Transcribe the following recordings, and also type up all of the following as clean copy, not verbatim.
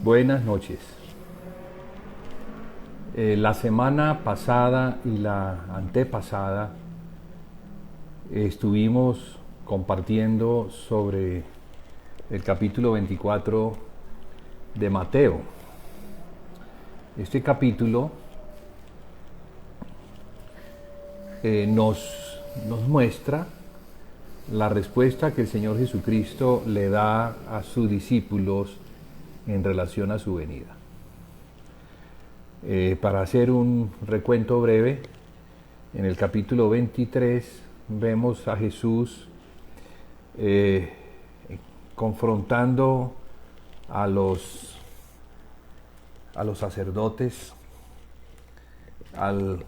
Buenas noches. La semana pasada y la antepasada estuvimos compartiendo sobre el capítulo 24 de Mateo. Este capítulo nos muestra la respuesta que el Señor Jesucristo le da a sus discípulos en relación a su venida. Para hacer un recuento breve, en el capítulo 23 vemos a Jesús confrontando a los sacerdotes, al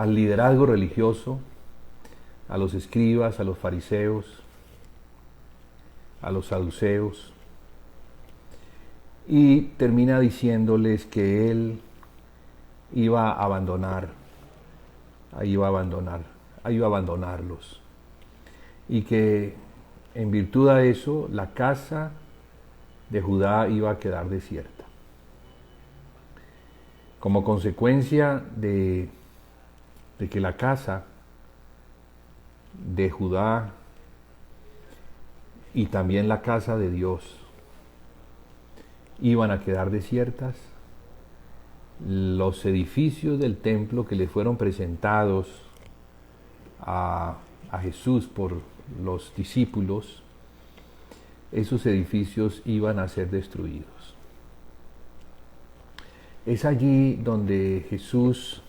liderazgo religioso, a los escribas, a los fariseos, a los saduceos, y termina diciéndoles que Él iba a abandonarlos, y que en virtud de eso la casa de Judá iba a quedar desierta. Como consecuencia de que la casa de Judá y también la casa de Dios iban a quedar desiertas, los edificios del templo que le fueron presentados a Jesús por los discípulos, esos edificios iban a ser destruidos. Es allí donde Jesús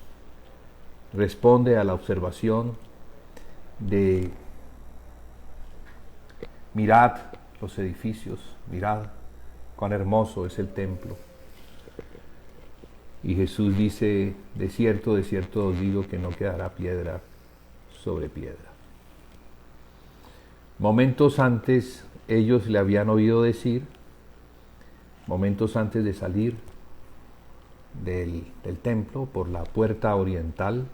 responde a la observación de: mirad los edificios, mirad cuán hermoso es el templo. Y Jesús dice: de cierto os digo que no quedará piedra sobre piedra. Momentos antes ellos le habían oído decir, momentos antes de salir del templo por la puerta oriental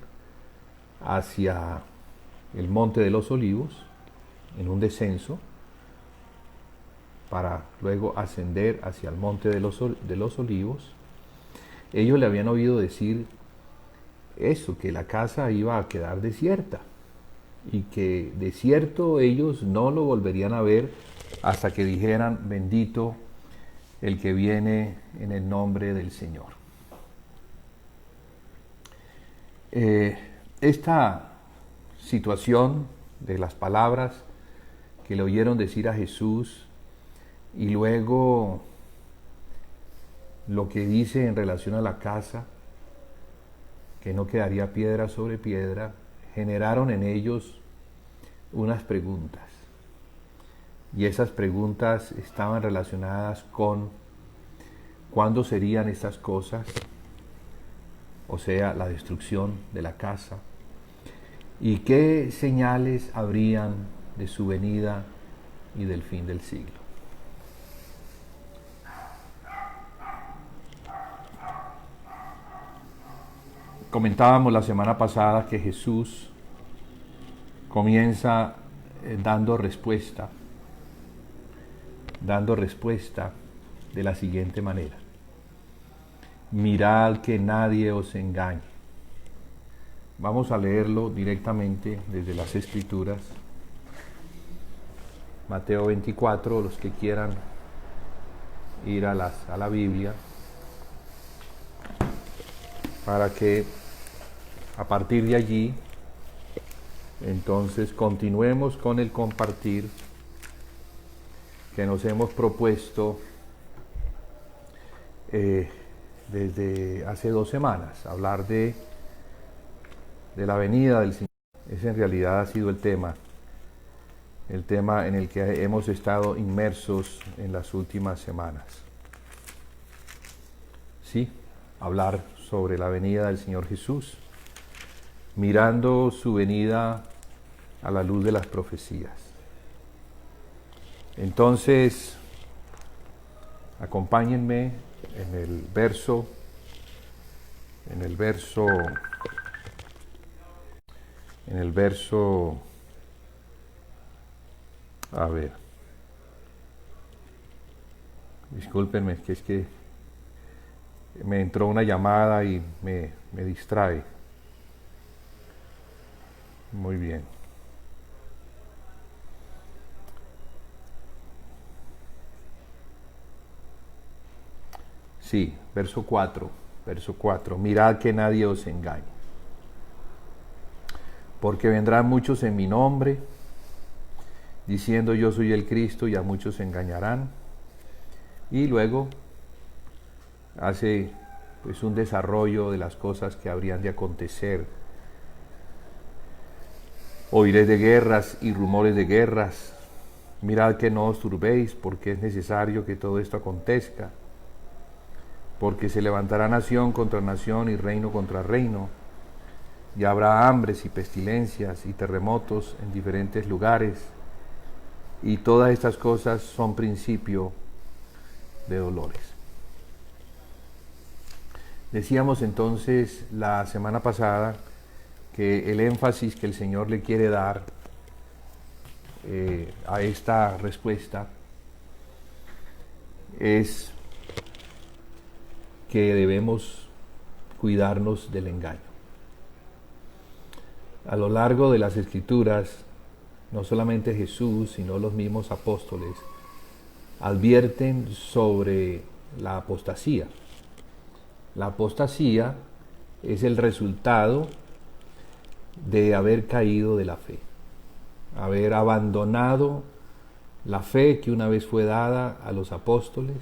hacia el Monte de los Olivos, en un descenso, para luego ascender hacia el Monte de los Olivos, ellos le habían oído decir eso, que la casa iba a quedar desierta y que de cierto ellos no lo volverían a ver hasta que dijeran: bendito el que viene en el nombre del Señor. Esta situación de las palabras que le oyeron decir a Jesús y luego lo que dice en relación a la casa, que no quedaría piedra sobre piedra, generaron en ellos unas preguntas. Y esas preguntas estaban relacionadas con cuándo serían estas cosas, o sea, la destrucción de la casa, y qué señales habrían de su venida y del fin del siglo. Comentábamos la semana pasada que Jesús comienza dando respuesta de la siguiente manera: mirad que nadie os engañe. Vamos a leerlo directamente desde las Escrituras. Mateo 24, los que quieran ir a la Biblia, para que a partir de allí entonces continuemos con el compartir que nos hemos propuesto desde hace 2 semanas, hablar de la venida del Señor. Ese en realidad ha sido el tema en el que hemos estado inmersos en las últimas semanas. Sí, hablar sobre la venida del Señor Jesús, mirando su venida a la luz de las profecías. Entonces, acompáñenme en el verso, Discúlpenme, que es que me entró una llamada y me distrae. Muy bien. Sí, verso 4. Mirad que nadie os engañe. Porque vendrán muchos en mi nombre, diciendo yo soy el Cristo, y a muchos se engañarán. Y luego hace pues un desarrollo de las cosas que habrían de acontecer. Oiréis de guerras y rumores de guerras. Mirad que no os turbéis, porque es necesario que todo esto acontezca. Porque se levantará nación contra nación y reino contra reino. Y habrá hambres y pestilencias y terremotos en diferentes lugares. Y todas estas cosas son principio de dolores. Decíamos entonces la semana pasada que el énfasis que el Señor le quiere dar a esta respuesta es que debemos cuidarnos del engaño. A lo largo de las Escrituras, no solamente Jesús, sino los mismos apóstoles advierten sobre la apostasía. La apostasía es el resultado de haber caído de la fe, haber abandonado la fe que una vez fue dada a los apóstoles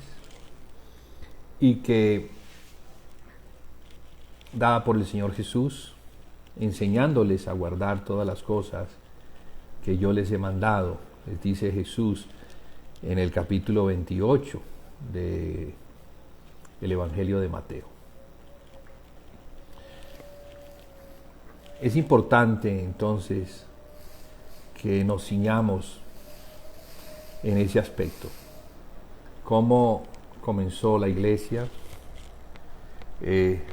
y que dada por el Señor Jesús, enseñándoles a guardar todas las cosas que yo les he mandado, les dice Jesús en el capítulo 28 del Evangelio de Mateo. Es importante entonces que nos ciñamos en ese aspecto. ¿Cómo comenzó la iglesia? ¿Qué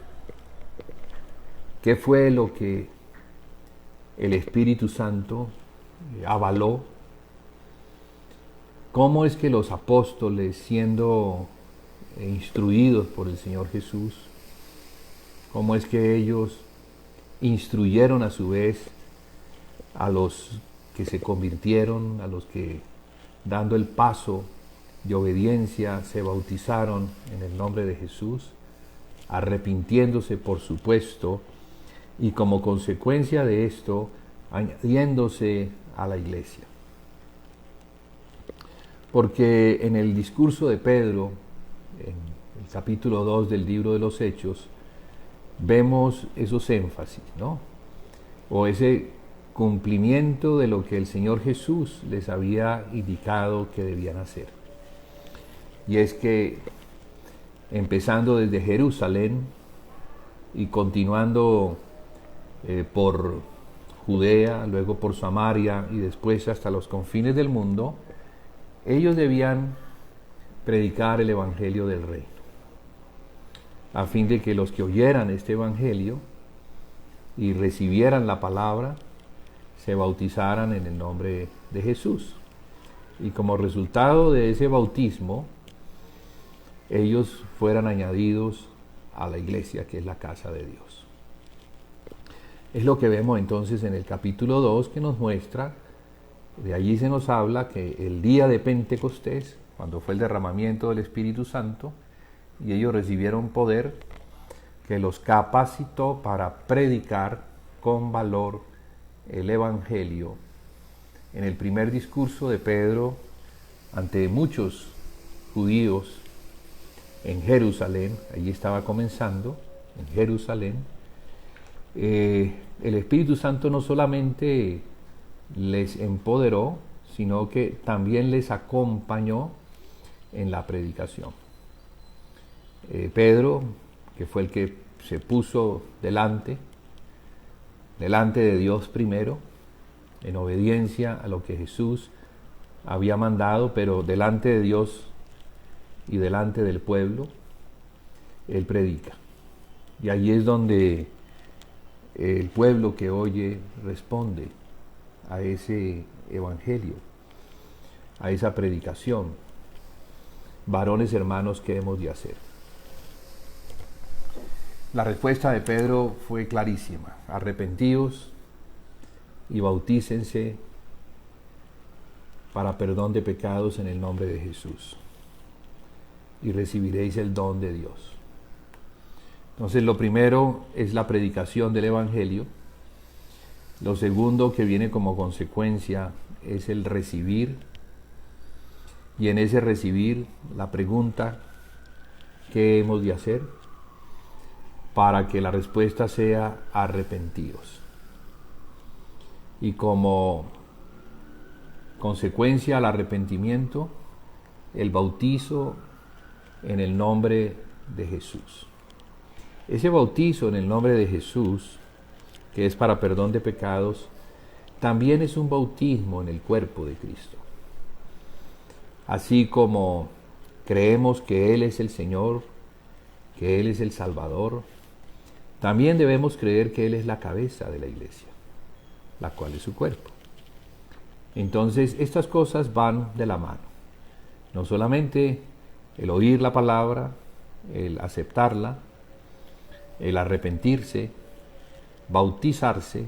fue lo que el Espíritu Santo avaló? ¿Cómo es que los apóstoles, siendo instruidos por el Señor Jesús, cómo es que ellos instruyeron a su vez a los que se convirtieron, a los que dando el paso de obediencia se bautizaron en el nombre de Jesús, arrepintiéndose por supuesto, y como consecuencia de esto, añadiéndose a la iglesia? Porque en el discurso de Pedro, en el capítulo 2 del libro de los Hechos, vemos esos énfasis, ¿no? O ese cumplimiento de lo que el Señor Jesús les había indicado que debían hacer. Y es que, empezando desde Jerusalén y continuando por Judea, luego por Samaria y después hasta los confines del mundo, ellos debían predicar el Evangelio del Reino, a fin de que los que oyeran este Evangelio y recibieran la palabra, se bautizaran en el nombre de Jesús. Y como resultado de ese bautismo, ellos fueran añadidos a la iglesia, que es la casa de Dios. Es lo que vemos entonces en el capítulo 2, que nos muestra, de allí se nos habla que el día de Pentecostés, cuando fue el derramamiento del Espíritu Santo, y ellos recibieron poder, que los capacitó para predicar con valor el Evangelio. En el primer discurso de Pedro ante muchos judíos en Jerusalén, allí estaba comenzando, en Jerusalén, el Espíritu Santo no solamente les empoderó, sino que también les acompañó en la predicación. Pedro, que fue el que se puso delante de Dios primero, en obediencia a lo que Jesús había mandado, pero delante de Dios y delante del pueblo, él predica. Y allí es donde el pueblo que oye responde a ese evangelio, a esa predicación. varones hermanos, ¿qué hemos de hacer? La respuesta de Pedro fue clarísima: arrepentíos y bautícense para perdón de pecados en el nombre de Jesús, y recibiréis el don de Dios. Entonces, lo primero es la predicación del Evangelio. Lo segundo que viene como consecuencia es el recibir, y en ese recibir la pregunta: ¿qué hemos de hacer? Para que la respuesta sea arrepentidos. Y como consecuencia al arrepentimiento, el bautizo en el nombre de Jesús. Ese bautizo en el nombre de Jesús, que es para perdón de pecados, también es un bautismo en el cuerpo de Cristo. Así como creemos que Él es el Señor, que Él es el Salvador, también debemos creer que Él es la cabeza de la iglesia, la cual es su cuerpo. Entonces, estas cosas van de la mano. No solamente el oír la palabra, el aceptarla, el arrepentirse, bautizarse,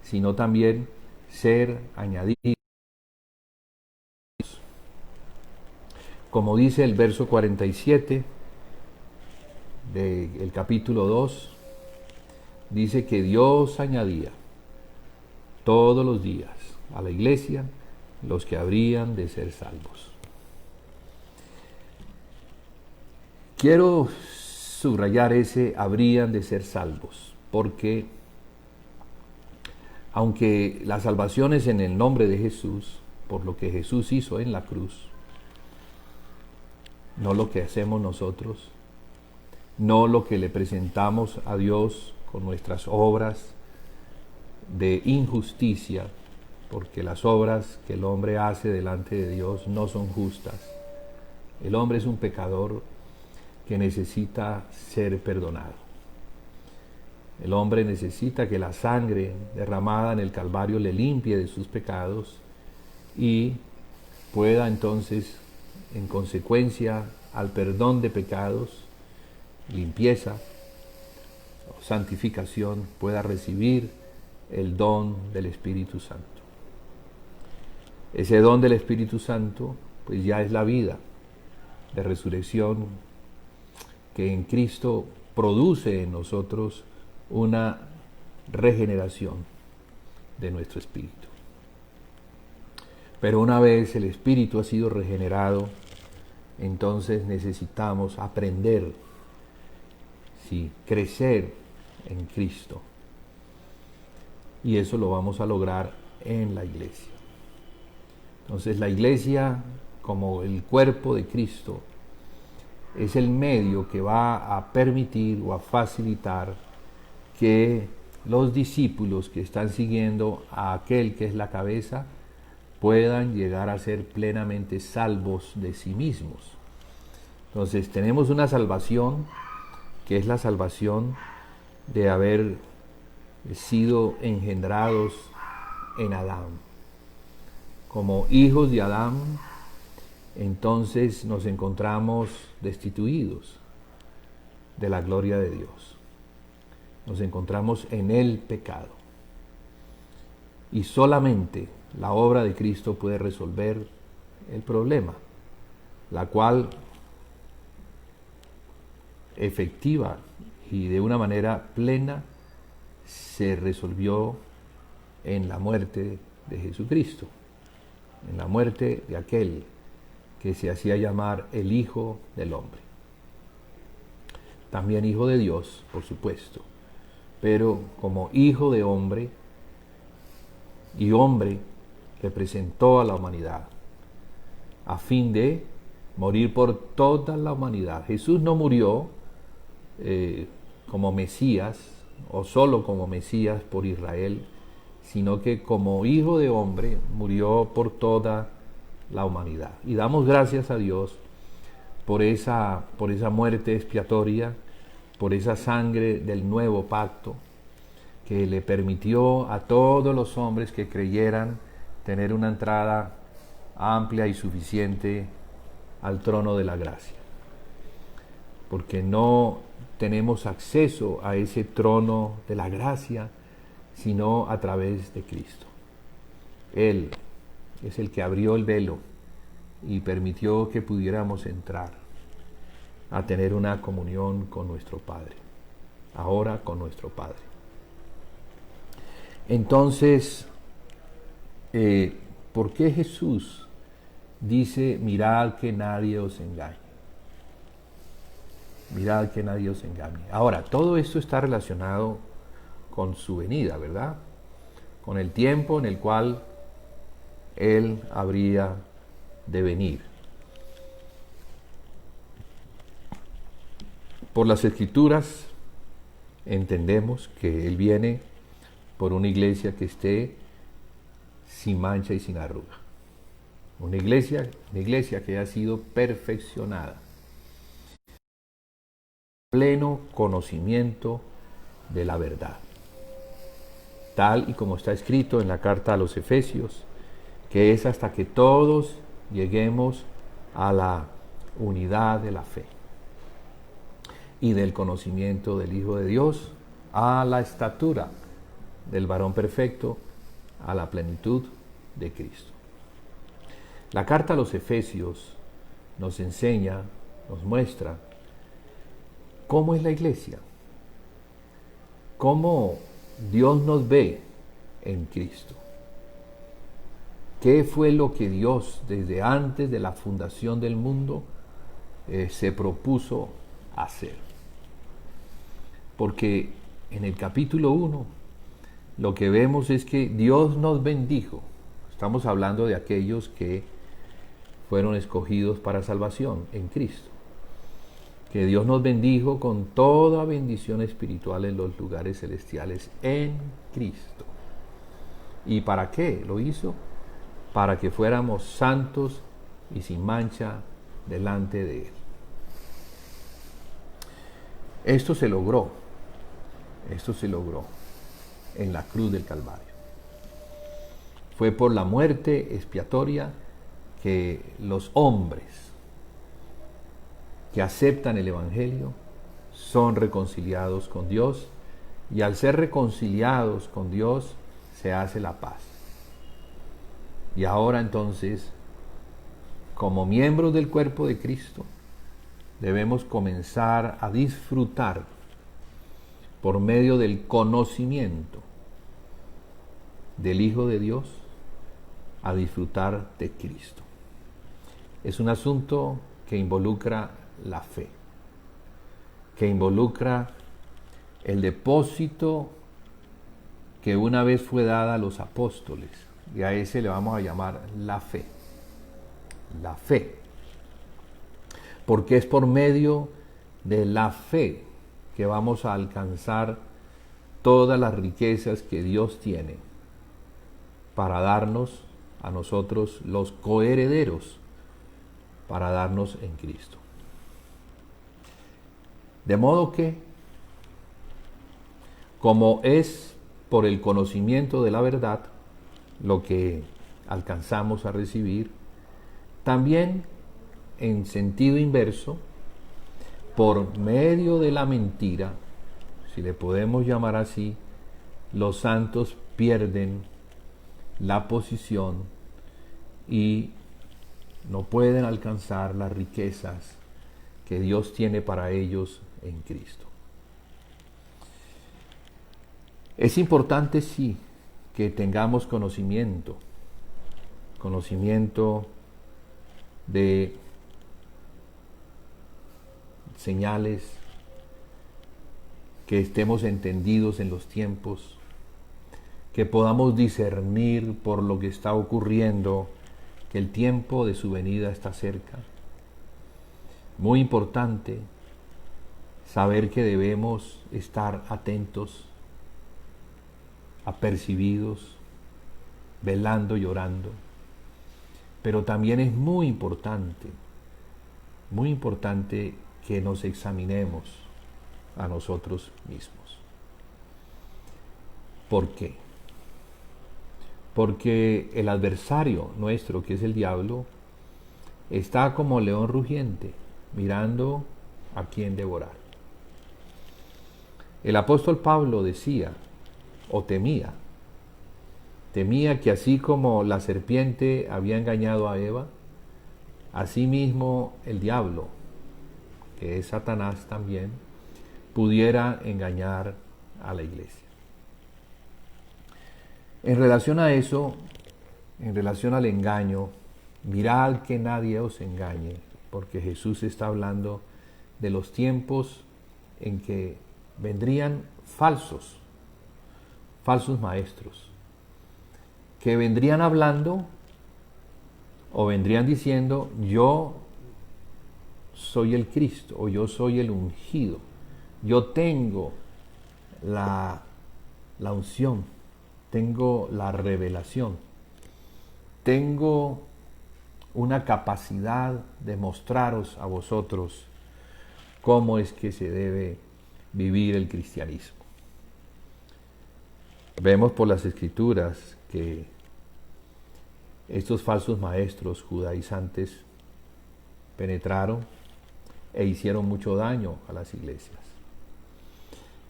sino también ser añadidos. Como dice el verso 47 del capítulo 2, dice que Dios añadía todos los días a la iglesia los que habrían de ser salvos. Quiero subrayar ese habrían de ser salvos, porque aunque la salvación es en el nombre de Jesús, por lo que Jesús hizo en la cruz, no lo que hacemos nosotros, no lo que le presentamos a Dios con nuestras obras de injusticia, porque las obras que el hombre hace delante de Dios no son justas. El hombre es un pecador que necesita ser perdonado. El hombre necesita que la sangre derramada en el Calvario le limpie de sus pecados y pueda entonces, en consecuencia al perdón de pecados, limpieza o santificación, pueda recibir el don del Espíritu Santo. Ese don del Espíritu Santo pues ya es la vida de resurrección que en Cristo produce en nosotros una regeneración de nuestro espíritu. Pero una vez el espíritu ha sido regenerado, entonces necesitamos aprender, crecer en Cristo. Y eso lo vamos a lograr en la iglesia. Entonces la iglesia, como el cuerpo de Cristo, es el medio que va a permitir o a facilitar que los discípulos que están siguiendo a aquel que es la cabeza puedan llegar a ser plenamente salvos de sí mismos. Entonces tenemos una salvación que es la salvación de haber sido engendrados en Adán. Como hijos de Adán, entonces nos encontramos destituidos de la gloria de Dios. Nos encontramos en el pecado. Y solamente la obra de Cristo puede resolver el problema, la cual efectiva y de una manera plena se resolvió en la muerte de Jesucristo, en la muerte de aquel que se hacía llamar el Hijo del Hombre. También Hijo de Dios, por supuesto, pero como Hijo de hombre y hombre representó a la humanidad a fin de morir por toda la humanidad. Jesús no murió como Mesías o solo como Mesías por Israel, sino que como Hijo de hombre murió por toda la humanidad. Y damos gracias a Dios por esa muerte expiatoria, por esa sangre del nuevo pacto que le permitió a todos los hombres que creyeran tener una entrada amplia y suficiente al trono de la gracia, porque no tenemos acceso a ese trono de la gracia sino a través de Cristo. Él es el que abrió el velo y permitió que pudiéramos entrar a tener una comunión con nuestro Padre, ahora con nuestro Padre. Entonces, ¿por qué Jesús dice, mirad que nadie os engañe? Mirad que nadie os engañe. Ahora, todo esto está relacionado con su venida, ¿verdad? Con el tiempo en el cual Él habría de venir. Por las Escrituras entendemos que Él viene por una iglesia que esté sin mancha y sin arruga. Una iglesia que haya sido perfeccionada. Pleno conocimiento de la verdad. Tal y como está escrito en la carta a los Efesios, que es hasta que todos lleguemos a la unidad de la fe y del conocimiento del Hijo de Dios, a la estatura del varón perfecto, a la plenitud de Cristo. La carta a los Efesios nos enseña, nos muestra cómo es la iglesia, cómo Dios nos ve en Cristo. ¿Qué fue lo que Dios desde antes de la fundación del mundo se propuso hacer? Porque en el capítulo 1 lo que vemos es que Dios nos bendijo. Estamos hablando de aquellos que fueron escogidos para salvación en Cristo. Que Dios nos bendijo con toda bendición espiritual en los lugares celestiales en Cristo. ¿Y para qué lo hizo? Para que fuéramos santos y sin mancha delante de Él. Esto se logró en la cruz del Calvario. Fue por la muerte expiatoria que los hombres que aceptan el Evangelio son reconciliados con Dios, y al ser reconciliados con Dios se hace la paz. Y ahora entonces, como miembros del cuerpo de Cristo, debemos comenzar a disfrutar por medio del conocimiento del Hijo de Dios, a disfrutar de Cristo. Es un asunto que involucra la fe, que involucra el depósito que una vez fue dada a los apóstoles, y a ese le vamos a llamar la fe. La fe. Porque es por medio de la fe que vamos a alcanzar todas las riquezas que Dios tiene para darnos a nosotros los coherederos, para darnos en Cristo. De modo que, como es por el conocimiento de la verdad lo que alcanzamos a recibir, también en sentido inverso, por medio de la mentira, si le podemos llamar así, los santos pierden la posición y no pueden alcanzar las riquezas que Dios tiene para ellos en Cristo. Es importante, sí, que tengamos conocimiento de señales, que estemos entendidos en los tiempos, que podamos discernir por lo que está ocurriendo, que el tiempo de su venida está cerca. Muy importante saber que debemos estar atentos, apercibidos, velando y orando. Pero también es muy importante que nos examinemos a nosotros mismos. ¿Por qué? Porque el adversario nuestro, que es el diablo, está como león rugiente, mirando a quién devorar. El apóstol Pablo decía, o temía que así como la serpiente había engañado a Eva, asimismo el diablo, que es Satanás también, pudiera engañar a la iglesia. En relación a eso, en relación al engaño, mirad que nadie os engañe, porque Jesús está hablando de los tiempos en que vendrían falsos maestros, que vendrían hablando o vendrían diciendo, yo soy el Cristo, o yo soy el ungido, yo tengo la unción, tengo la revelación, tengo una capacidad de mostraros a vosotros cómo es que se debe vivir el cristianismo. Vemos por las Escrituras que estos falsos maestros judaizantes penetraron e hicieron mucho daño a las iglesias.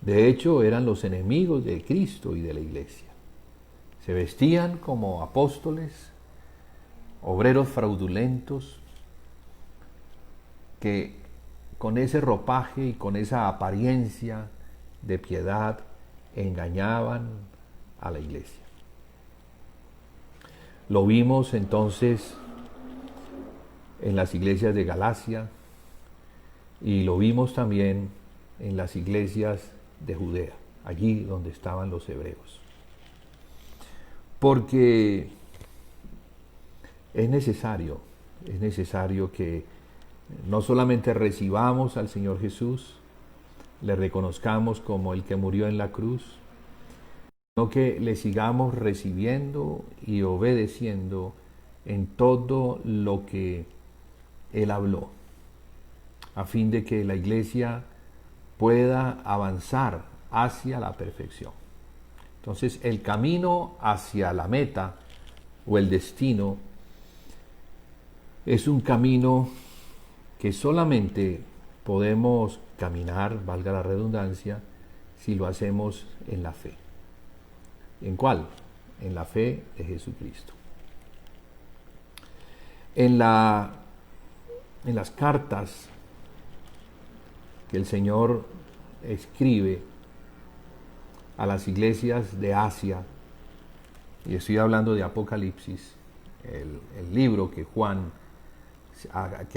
De hecho, eran los enemigos de Cristo y de la iglesia. Se vestían como apóstoles, obreros fraudulentos, que con ese ropaje y con esa apariencia de piedad engañaban a la iglesia. Lo vimos entonces en las iglesias de Galacia y lo vimos también en las iglesias de Judea, allí donde estaban los hebreos. Porque es necesario que no solamente recibamos al Señor Jesús, le reconozcamos como el que murió en la cruz, sino que le sigamos recibiendo y obedeciendo en todo lo que Él habló, a fin de que la iglesia pueda avanzar hacia la perfección. Entonces, el camino hacia la meta o el destino es un camino que solamente podemos caminar, valga la redundancia, si lo hacemos en la fe. ¿En cuál? En la fe de Jesucristo. En las cartas que el Señor escribe a las iglesias de Asia, y estoy hablando de Apocalipsis, el libro que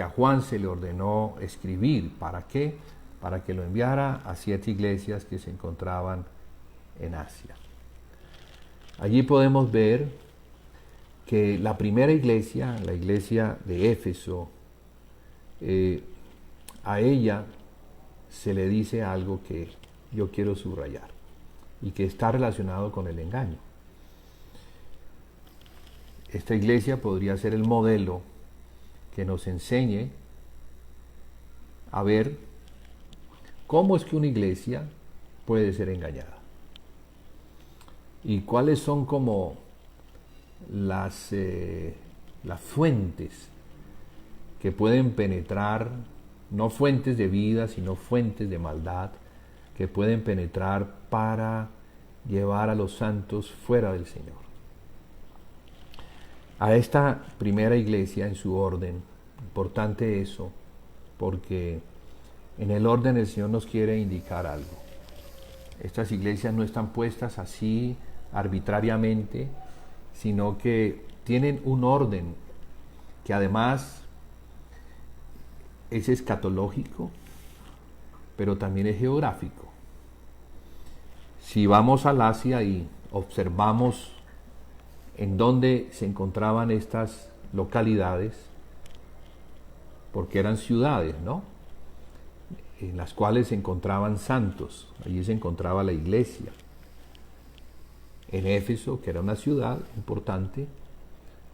a Juan se le ordenó escribir. ¿Para qué? Para que lo enviara a 7 iglesias que se encontraban en Asia. Allí podemos ver que la primera iglesia, la iglesia de Éfeso, a ella se le dice algo que yo quiero subrayar y que está relacionado con el engaño. Esta iglesia podría ser el modelo que nos enseñe a ver cómo es que una iglesia puede ser engañada y cuáles son como las fuentes que pueden penetrar, no fuentes de vida, sino fuentes de maldad, que pueden penetrar para llevar a los santos fuera del Señor. A esta primera iglesia en su orden, importante eso, porque en el orden el Señor nos quiere indicar algo. Estas iglesias no están puestas así arbitrariamente, sino que tienen un orden que además es escatológico, pero también es geográfico. Si vamos al Asia y observamos en dónde se encontraban estas localidades, porque eran ciudades, ¿no?, en las cuales se encontraban santos, allí se encontraba la iglesia. En Éfeso, que era una ciudad importante,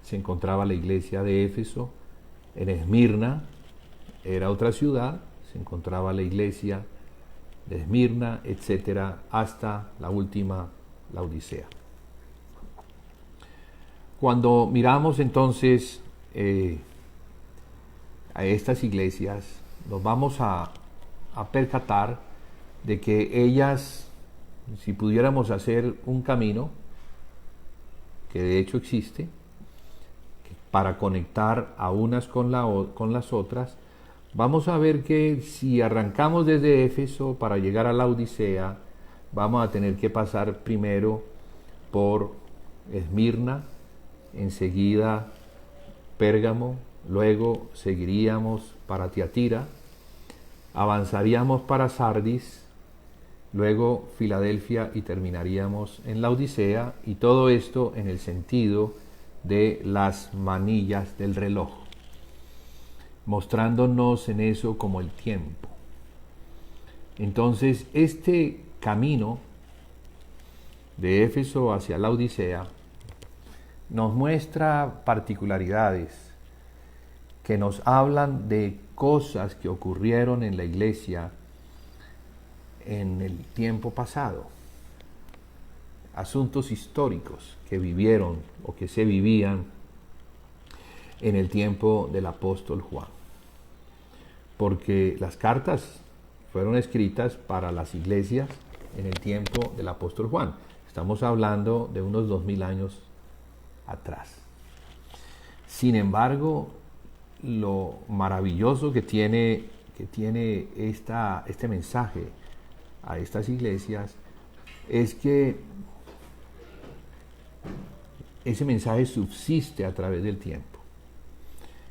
se encontraba la iglesia de Éfeso. En Esmirna, era otra ciudad, se encontraba la iglesia de Esmirna, etcétera, hasta la última, la Odisea. Cuando miramos entonces a estas iglesias, nos vamos a percatar de que ellas, si pudiéramos hacer un camino, que de hecho existe, para conectar a unas con las otras, vamos a ver que si arrancamos desde Éfeso para llegar a la Odisea, vamos a tener que pasar primero por Esmirna, enseguida Pérgamo, luego seguiríamos para Tiatira, avanzaríamos para Sardis, luego Filadelfia y terminaríamos en la Odisea, y todo esto en el sentido de las manillas del reloj, mostrándonos en eso como el tiempo. Entonces, este camino de Éfeso hacia la Odisea nos muestra particularidades que nos hablan de cosas que ocurrieron en la iglesia en el tiempo pasado, asuntos históricos que vivieron o que se vivían en el tiempo del apóstol Juan, porque las cartas fueron escritas para las iglesias en el tiempo del apóstol Juan. Estamos hablando de unos 2000 años atrás. Sin embargo, lo maravilloso que tiene este mensaje a estas iglesias es que ese mensaje subsiste a través del tiempo.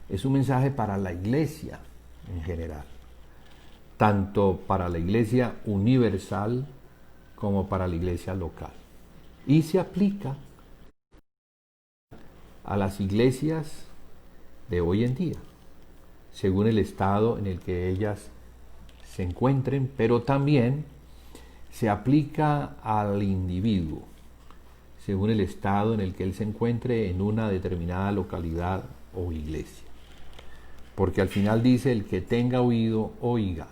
Es un mensaje para la iglesia en general, tanto para la iglesia universal como para la iglesia local. Y se aplica a las iglesias de hoy en día, según el estado en el que ellas se encuentren, pero también se aplica al individuo, según el estado en el que él se encuentre en una determinada localidad o iglesia. Porque al final dice: el que tenga oído, oiga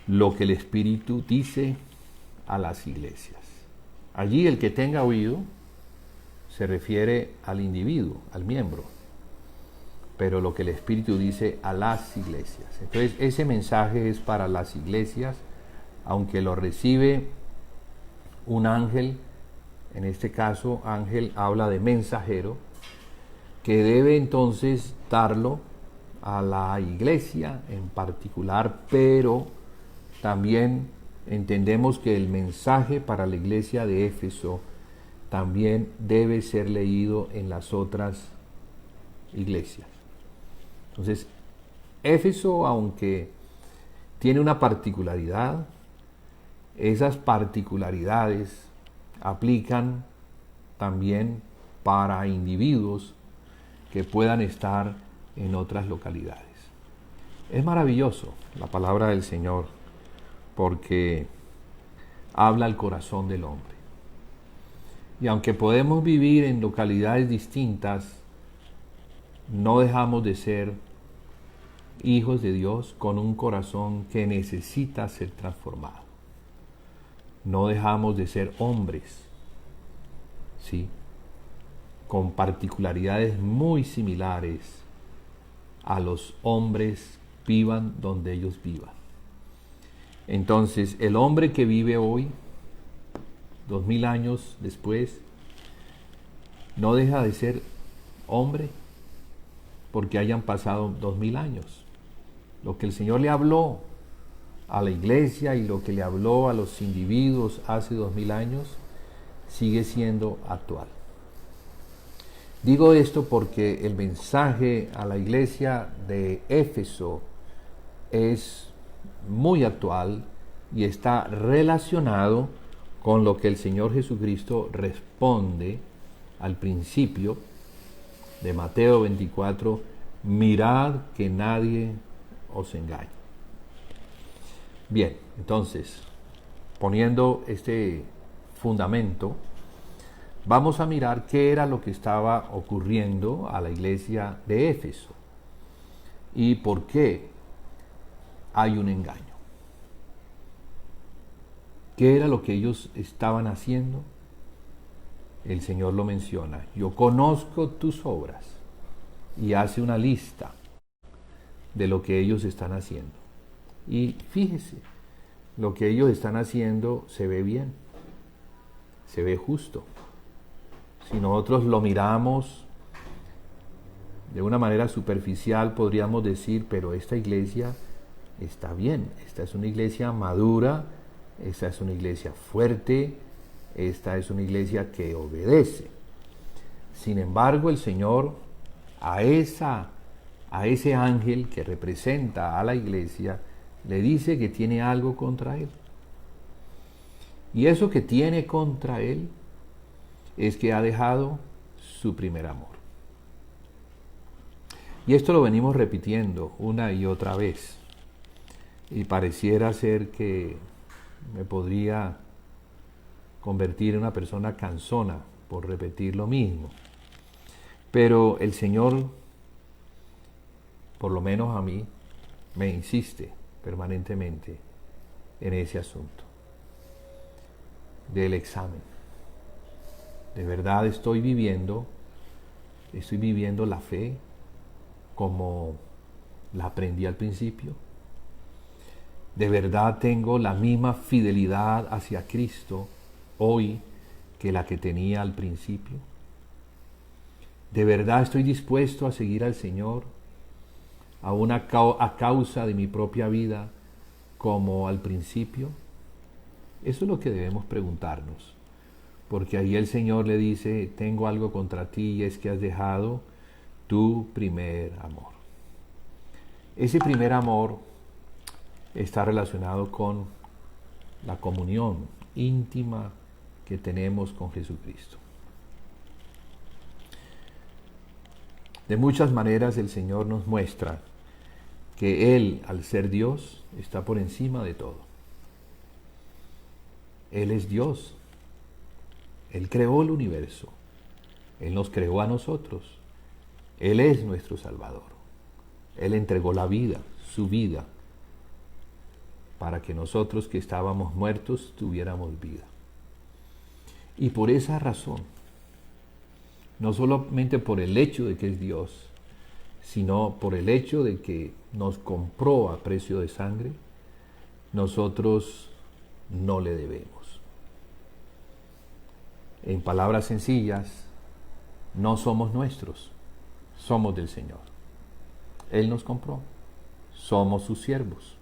lo que el Espíritu dice a las iglesias. Allí el que tenga oído se refiere al individuo, al miembro, pero lo que el Espíritu dice a las iglesias. Entonces, ese mensaje es para las iglesias, aunque lo recibe un ángel. En este caso, ángel habla de mensajero, que debe entonces darlo a la iglesia en particular, pero también entendemos que el mensaje para la iglesia de Éfeso también debe ser leído en las otras iglesias. Entonces, Éfeso, aunque tiene una particularidad, esas particularidades aplican también para individuos que puedan estar en otras localidades. Es maravilloso la palabra del Señor, porque habla al corazón del hombre. Y aunque podemos vivir en localidades distintas, no dejamos de ser hijos de Dios con un corazón que necesita ser transformado. No dejamos de ser hombres, ¿sí?, con particularidades muy similares a los hombres, vivan donde ellos vivan. Entonces, el hombre que vive hoy, 2000 años después, no deja de ser hombre porque hayan pasado 2000 años. Lo que el Señor le habló a la iglesia y lo que le habló a los individuos hace 2000 años sigue siendo actual. Digo esto porque el mensaje a la iglesia de Éfeso es muy actual y está relacionado con lo que el Señor Jesucristo responde al principio de Mateo 24: mirad que nadie os engañe. Bien, entonces, poniendo este fundamento, vamos a mirar qué era lo que estaba ocurriendo a la iglesia de Éfeso y por qué hay un engaño. ¿Qué era lo que ellos estaban haciendo? El Señor lo menciona: yo conozco tus obras, y hace una lista de lo que ellos están haciendo. Y fíjese, lo que ellos están haciendo se ve bien, se ve justo. Si nosotros lo miramos de una manera superficial, podríamos decir, pero esta iglesia está bien, esta es una iglesia madura, esta es una iglesia fuerte, esta es una iglesia que obedece. Sin embargo, el Señor a ese ángel que representa a la iglesia le dice que tiene algo contra él. Y eso que tiene contra él es que ha dejado su primer amor. Y esto lo venimos repitiendo una y otra vez. Y pareciera ser que me podría convertir en una persona cansona por repetir lo mismo. Pero el Señor, por lo menos a mí, me insiste permanentemente en ese asunto del examen. ¿De verdad estoy viviendo la fe como la aprendí al principio? ¿De verdad tengo la misma fidelidad hacia Cristo hoy que la que tenía al principio? ¿De verdad estoy dispuesto a seguir al Señor a causa de mi propia vida como al principio? Eso es lo que debemos preguntarnos, porque ahí el Señor le dice, tengo algo contra ti y es que has dejado tu primer amor. Ese primer amor está relacionado con la comunión íntima que tenemos con Jesucristo. De muchas maneras el Señor nos muestra que Él, al ser Dios, está por encima de todo. Él es Dios. Él creó el universo. Él nos creó a nosotros. Él es nuestro Salvador. Él entregó la vida, su vida, para que nosotros que estábamos muertos tuviéramos vida. Y por esa razón, no solamente por el hecho de que es Dios, sino por el hecho de que nos compró a precio de sangre, nosotros no le debemos. En palabras sencillas, no somos nuestros, somos del Señor. Él nos compró, somos sus siervos.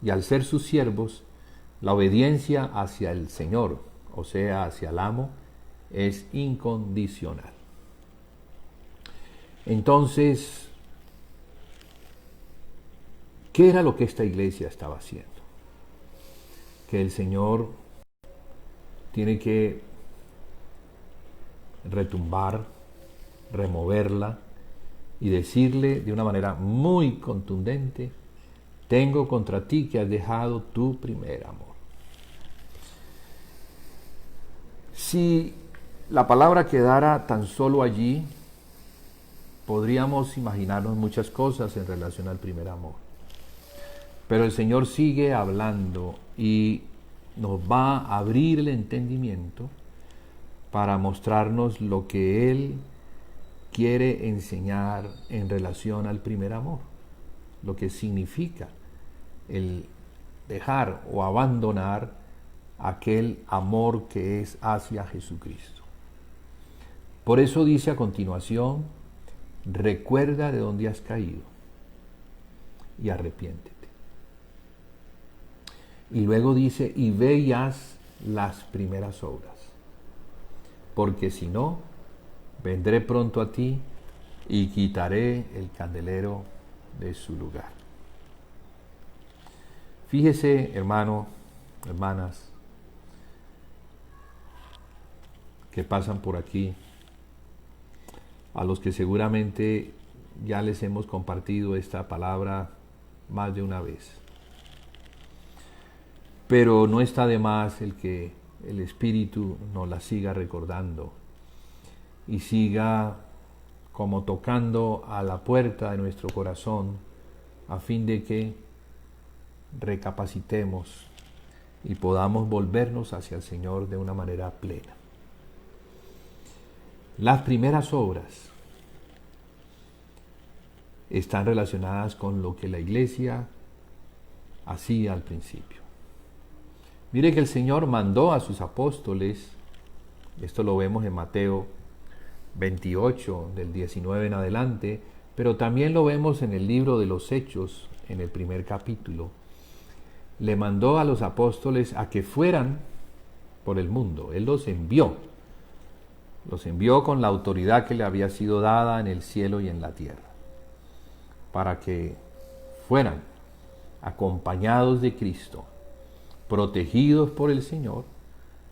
Y al ser sus siervos, la obediencia hacia el Señor, o sea, hacia el amo, es incondicional. Entonces, ¿qué era lo que esta iglesia estaba haciendo? Que el Señor tiene que retumbar, removerla y decirle de una manera muy contundente, tengo contra ti que has dejado tu primer amor. Si la palabra quedara tan solo allí, podríamos imaginarnos muchas cosas en relación al primer amor. Pero el Señor sigue hablando y nos va a abrir el entendimiento para mostrarnos lo que Él quiere enseñar en relación al primer amor, lo que significa el dejar o abandonar aquel amor que es hacia Jesucristo. Por eso dice a continuación, recuerda de dónde has caído y arrepiéntete. Y luego dice, y ve y haz las primeras obras, porque si no, vendré pronto a ti y quitaré el candelero de su lugar. Fíjese, hermano, hermanas, que pasan por aquí, a los que seguramente ya les hemos compartido esta palabra más de una vez. Pero no está de más el que el Espíritu nos la siga recordando y siga como tocando a la puerta de nuestro corazón a fin de que recapacitemos y podamos volvernos hacia el Señor de una manera plena. Las primeras obras están relacionadas con lo que la iglesia hacía al principio. Mire que el Señor mandó a sus apóstoles, esto lo vemos en Mateo 28, del 19 en adelante, pero también lo vemos en el libro de los Hechos, en el primer capítulo. Le mandó a los apóstoles a que fueran por el mundo. Él los envió con la autoridad que le había sido dada en el cielo y en la tierra, para que fueran acompañados de Cristo, protegidos por el Señor,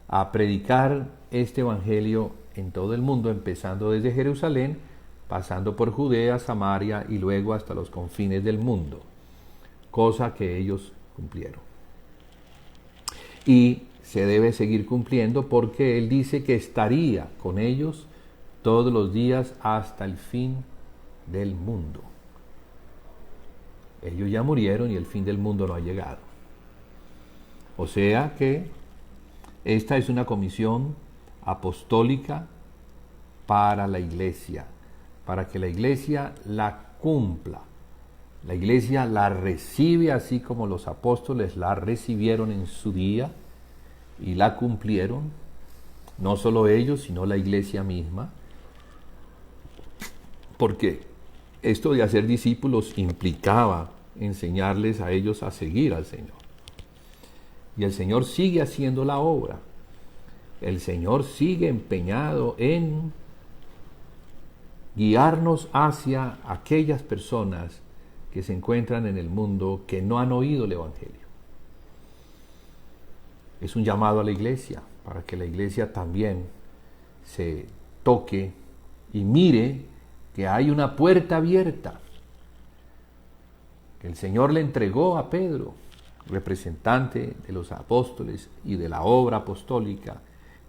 a predicar este evangelio en todo el mundo, empezando desde Jerusalén, pasando por Judea, Samaria y luego hasta los confines del mundo, cosa que ellos cumplieron. Y se debe seguir cumpliendo porque Él dice que estaría con ellos todos los días hasta el fin del mundo. Ellos ya murieron y el fin del mundo no ha llegado. O sea que esta es una comisión apostólica para la iglesia, para que la iglesia la cumpla. La iglesia la recibe así como los apóstoles la recibieron en su día y la cumplieron, no solo ellos, sino la iglesia misma, porque esto de hacer discípulos implicaba enseñarles a ellos a seguir al Señor. Y el Señor sigue haciendo la obra. El Señor sigue empeñado en guiarnos hacia aquellas personas que se encuentran en el mundo que no han oído el Evangelio. Es un llamado a la iglesia, para que la iglesia también se toque y mire que hay una puerta abierta, que el Señor le entregó a Pedro, representante de los apóstoles y de la obra apostólica,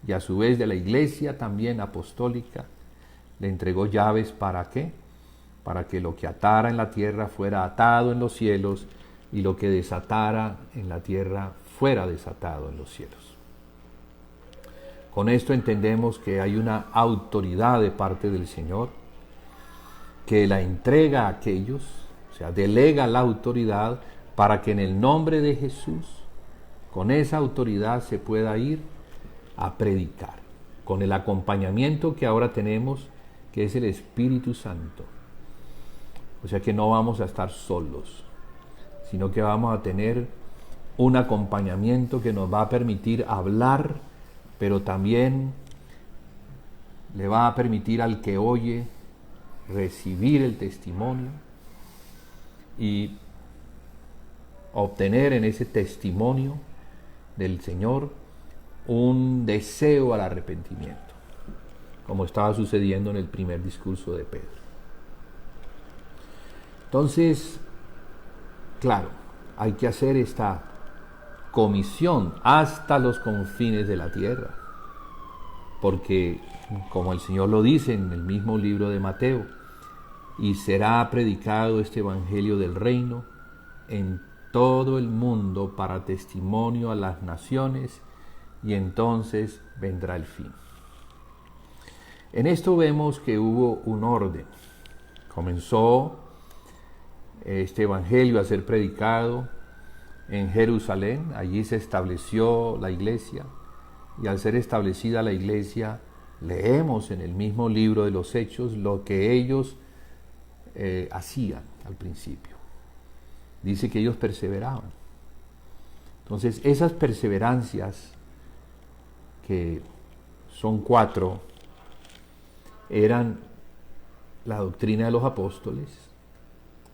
y a su vez de la iglesia también apostólica, le entregó llaves. ¿Para qué? Para que lo que atara en la tierra fuera atado en los cielos, y lo que desatara en la tierra fuera desatado en los cielos. Con esto entendemos que hay una autoridad de parte del Señor, que la entrega a aquellos, o sea, delega la autoridad para que en el nombre de Jesús, con esa autoridad se pueda ir a predicar, con el acompañamiento que ahora tenemos, que es el Espíritu Santo. O sea que no vamos a estar solos, sino que vamos a tener un acompañamiento que nos va a permitir hablar, pero también le va a permitir al que oye recibir el testimonio y obtener en ese testimonio del Señor un deseo al arrepentimiento, como estaba sucediendo en el primer discurso de Pedro. Entonces, claro, hay que hacer esta comisión hasta los confines de la tierra, porque, como el Señor lo dice en el mismo libro de Mateo, y será predicado este evangelio del reino en todo el mundo para testimonio a las naciones, y entonces vendrá el fin. En esto vemos que hubo un orden. Comenzó este evangelio a ser predicado en Jerusalén, allí se estableció la iglesia, y al ser establecida la iglesia, leemos en el mismo libro de los Hechos lo que ellos hacían al principio. Dice que ellos perseveraban. Entonces, esas perseverancias, que son 4, eran la doctrina de los apóstoles,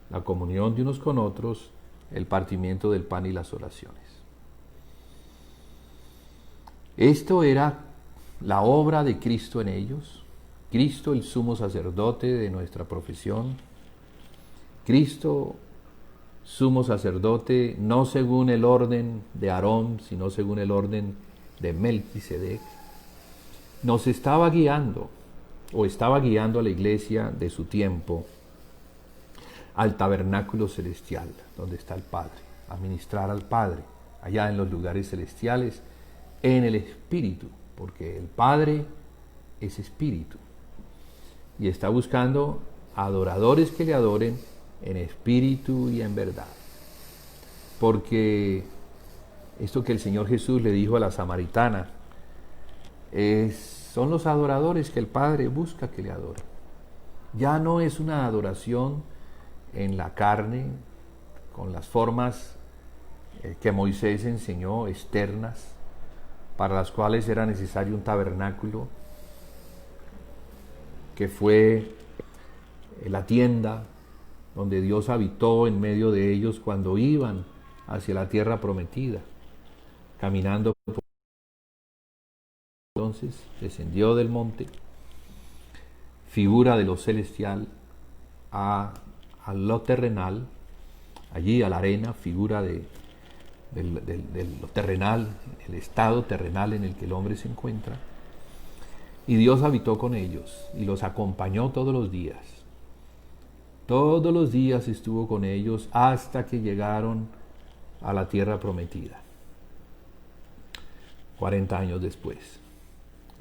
la comunión de unos con otros, el partimiento del pan y las oraciones. Esto era la obra de Cristo en ellos, Cristo el sumo sacerdote de nuestra profesión, Cristo sumo sacerdote no según el orden de Aarón, sino según el orden de Melquisedec, nos estaba guiando, o estaba guiando a la iglesia de su tiempo, al tabernáculo celestial, donde está el Padre, a ministrar al Padre, allá en los lugares celestiales, en el Espíritu, porque el Padre es Espíritu, y está buscando adoradores que le adoren en espíritu y en verdad. Porque esto que el Señor Jesús le dijo a la samaritana son los adoradores que el Padre busca que le adoren. Ya no es una adoración en la carne, con las formas que Moisés enseñó, externas, para las cuales era necesario un tabernáculo, que fue la tienda donde Dios habitó en medio de ellos cuando iban hacia la tierra prometida, caminando. Entonces descendió del monte, figura de lo celestial, a lo terrenal, allí a la arena, figura de lo terrenal, el estado terrenal en el que el hombre se encuentra. Y Dios habitó con ellos y los acompañó todos los días. Todos los días estuvo con ellos hasta que llegaron a la tierra prometida. 40 años después,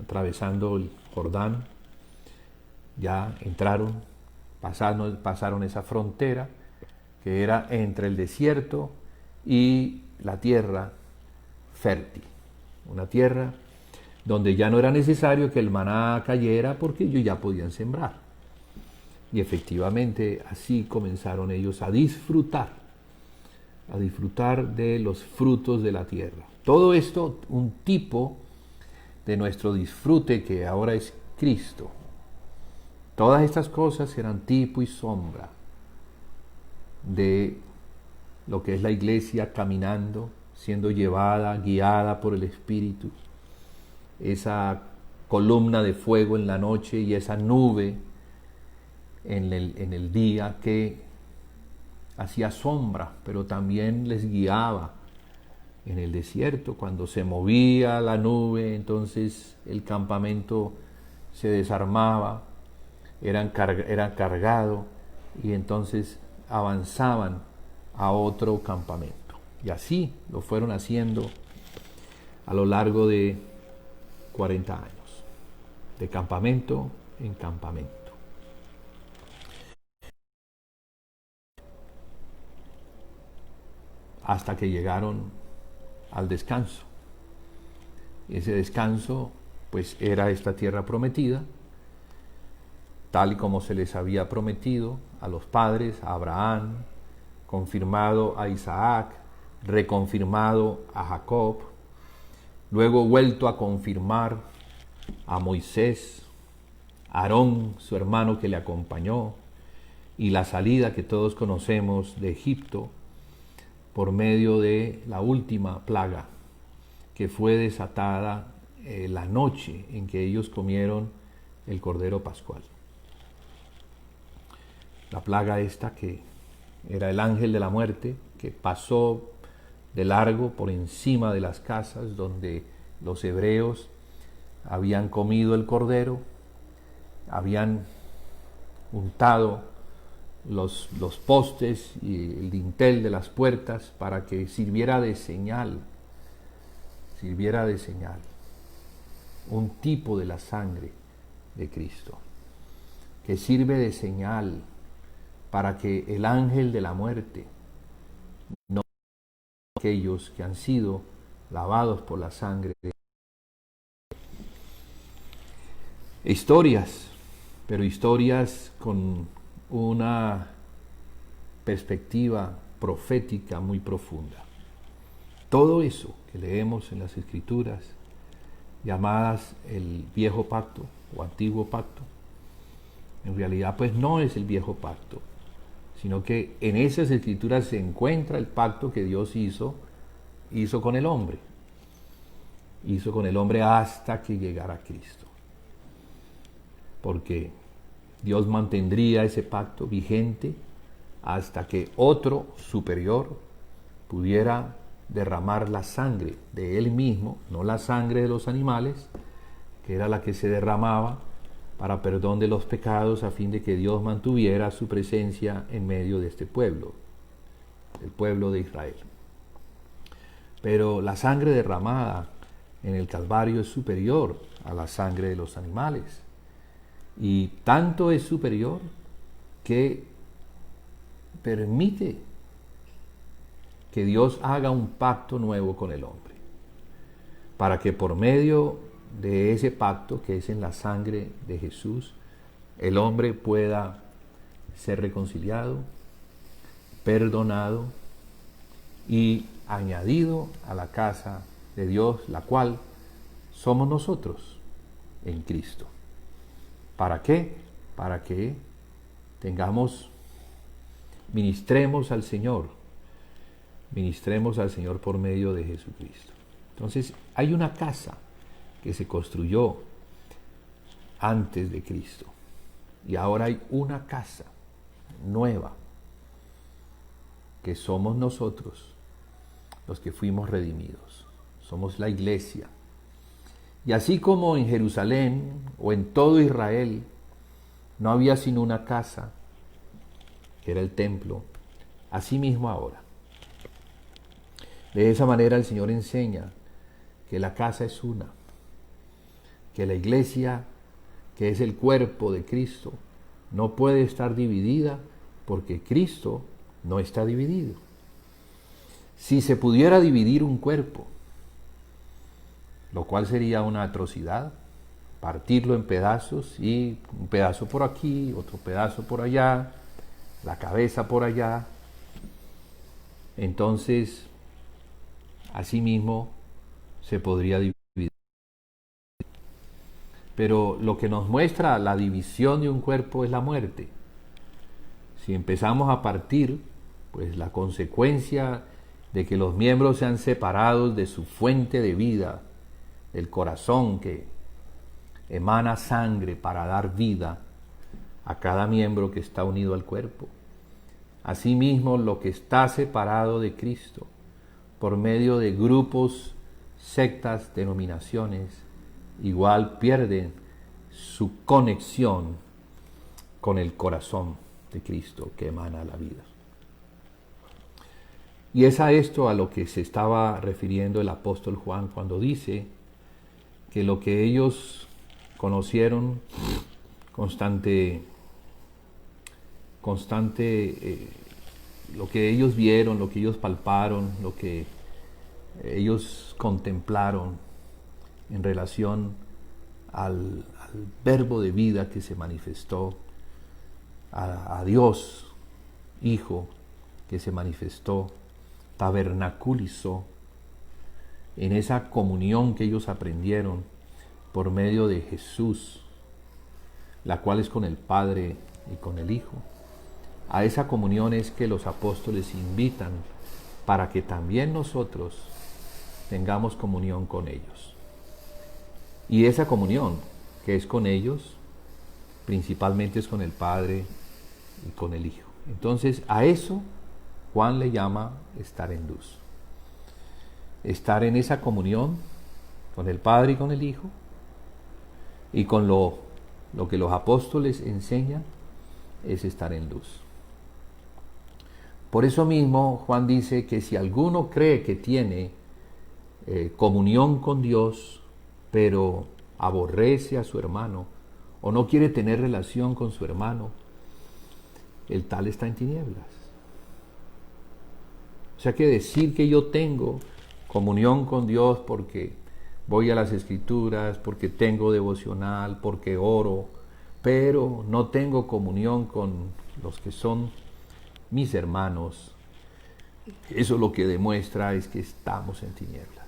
atravesando el Jordán, ya entraron, pasaron esa frontera que era entre el desierto y la tierra fértil, una tierra donde ya no era necesario que el maná cayera porque ellos ya podían sembrar. Y efectivamente así comenzaron ellos a disfrutar de los frutos de la tierra. Todo esto un tipo de nuestro disfrute que ahora es Cristo. Todas estas cosas eran tipo y sombra de lo que es la iglesia caminando, siendo llevada, guiada por el Espíritu. Esa columna de fuego en la noche y esa nube en el día que hacía sombra, pero también les guiaba en el desierto. Cuando se movía la nube, entonces el campamento se desarmaba, era cargado y entonces avanzaban a otro campamento. Y así lo fueron haciendo a lo largo de 40 años, de campamento en campamento. Hasta que llegaron al descanso. Ese descanso, pues, era esta tierra prometida, tal y como se les había prometido a los padres, a Abraham, confirmado a Isaac, reconfirmado a Jacob, luego vuelto a confirmar a Moisés, a Aarón, su hermano que le acompañó, y la salida que todos conocemos de Egipto por medio de la última plaga que fue desatada la noche en que ellos comieron el cordero pascual. La plaga esta que era el ángel de la muerte, que pasó de largo por encima de las casas donde los hebreos habían comido el cordero, habían untado los postes y el dintel de las puertas para que sirviera de señal, un tipo de la sangre de Cristo, que sirve de señal para que el ángel de la muerte no aquellos que han sido lavados por la sangre. Historias, pero historias con una perspectiva profética muy profunda. Todo eso que leemos en las Escrituras, llamadas el Viejo Pacto o Antiguo Pacto, en realidad pues no es el Viejo Pacto, sino que en esas Escrituras se encuentra el pacto que Dios hizo con el hombre. Hizo con el hombre hasta que llegara Cristo. Porque Dios mantendría ese pacto vigente hasta que otro superior pudiera derramar la sangre de él mismo, no la sangre de los animales, que era la que se derramaba para perdón de los pecados, a fin de que Dios mantuviera su presencia en medio de este pueblo, el pueblo de Israel. Pero la sangre derramada en el Calvario es superior a la sangre de los animales. Y tanto es superior que permite que Dios haga un pacto nuevo con el hombre, para que por medio de ese pacto, que es en la sangre de Jesús, el hombre pueda ser reconciliado, perdonado y añadido a la casa de Dios, la cual somos nosotros en Cristo. ¿Para qué? Para que ministremos al Señor por medio de Jesucristo. Entonces, hay una casa que se construyó antes de Cristo y ahora hay una casa nueva que somos nosotros los que fuimos redimidos. Somos la iglesia. Y así como en Jerusalén o en todo Israel no había sino una casa, que era el templo, así mismo ahora. De esa manera el Señor enseña que la casa es una, que la iglesia, que es el cuerpo de Cristo, no puede estar dividida porque Cristo no está dividido. Si se pudiera dividir un cuerpo, lo cual sería una atrocidad, partirlo en pedazos y un pedazo por aquí, otro pedazo por allá, la cabeza por allá, entonces asimismo se podría dividir. Pero lo que nos muestra la división de un cuerpo es la muerte. Si empezamos a partir, pues la consecuencia de que los miembros sean separados de su fuente de vida, del corazón que emana sangre para dar vida a cada miembro que está unido al cuerpo. Asimismo, lo que está separado de Cristo por medio de grupos, sectas, denominaciones, igual pierden su conexión con el corazón de Cristo que emana la vida. Y es a esto a lo que se estaba refiriendo el apóstol Juan cuando dice que lo que ellos conocieron lo que ellos vieron, lo que ellos palparon, lo que ellos contemplaron en relación al verbo de vida que se manifestó, a Dios Hijo que se manifestó, tabernaculizó en esa comunión que ellos aprendieron por medio de Jesús, la cual es con el Padre y con el Hijo. A esa comunión es que los apóstoles invitan para que también nosotros tengamos comunión con ellos. Y esa comunión que es con ellos, principalmente es con el Padre y con el Hijo. Entonces, a eso Juan le llama estar en luz. Estar en esa comunión con el Padre y con el Hijo, y con lo que los apóstoles enseñan es estar en luz. Por eso mismo Juan dice que si alguno cree que tiene comunión con Dios, pero aborrece a su hermano o no quiere tener relación con su hermano, el tal está en tinieblas. O sea que decir que yo tengo comunión con Dios porque voy a las Escrituras, porque tengo devocional, porque oro, pero no tengo comunión con los que son mis hermanos, eso lo que demuestra es que estamos en tinieblas.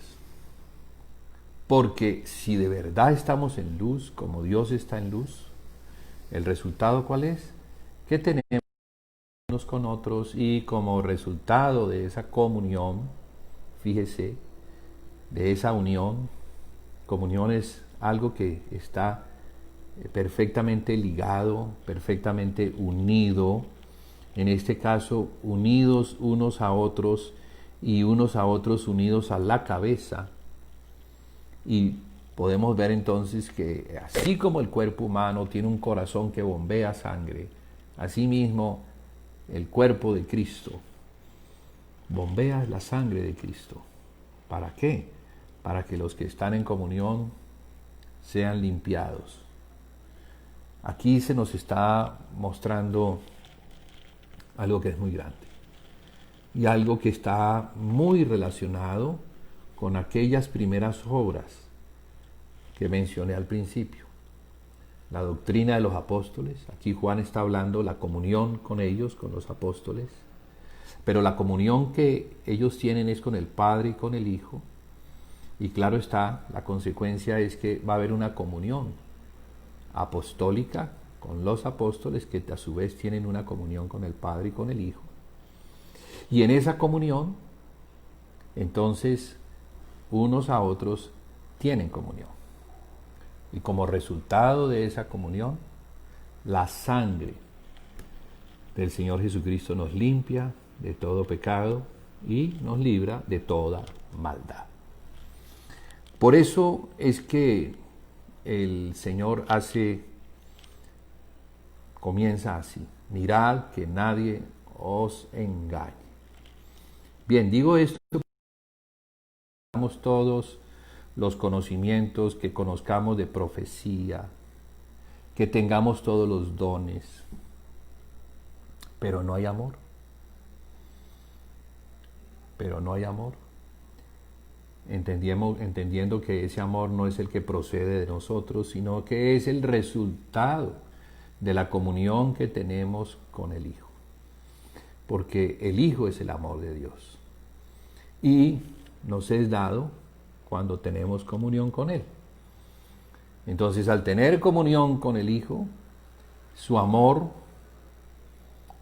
Porque si de verdad estamos en luz, como Dios está en luz, ¿el resultado cuál es? Que tenemos unos con otros, y como resultado de esa comunión, fíjese, de esa unión, comunión es algo que está perfectamente ligado, perfectamente unido, en este caso unidos unos a otros y unos a otros unidos a la cabeza. Y podemos ver entonces que así como el cuerpo humano tiene un corazón que bombea sangre, asimismo el cuerpo de Cristo bombea la sangre de Cristo. ¿Para qué? Para que los que están en comunión sean limpiados. Aquí se nos está mostrando algo que es muy grande y algo que está muy relacionado con aquellas primeras obras que mencioné al principio. La doctrina de los apóstoles, aquí Juan está hablando la comunión con ellos, con los apóstoles, pero la comunión que ellos tienen es con el Padre y con el Hijo, y claro está, la consecuencia es que va a haber una comunión apostólica con los apóstoles que a su vez tienen una comunión con el Padre y con el Hijo. Y en esa comunión, entonces, unos a otros tienen comunión. Y como resultado de esa comunión, la sangre del Señor Jesucristo nos limpia de todo pecado y nos libra de toda maldad. Por eso es que el Señor comienza así: mirad que nadie os engañe. Bien, digo esto para que tengamos todos los conocimientos, que conozcamos de profecía, que tengamos todos los dones, pero no hay amor. Pero no hay amor. Entendiendo que ese amor no es el que procede de nosotros, sino que es el resultado de la comunión que tenemos con el Hijo. Porque el Hijo es el amor de Dios. Y nos es dado cuando tenemos comunión con Él. Entonces, al tener comunión con el Hijo, su amor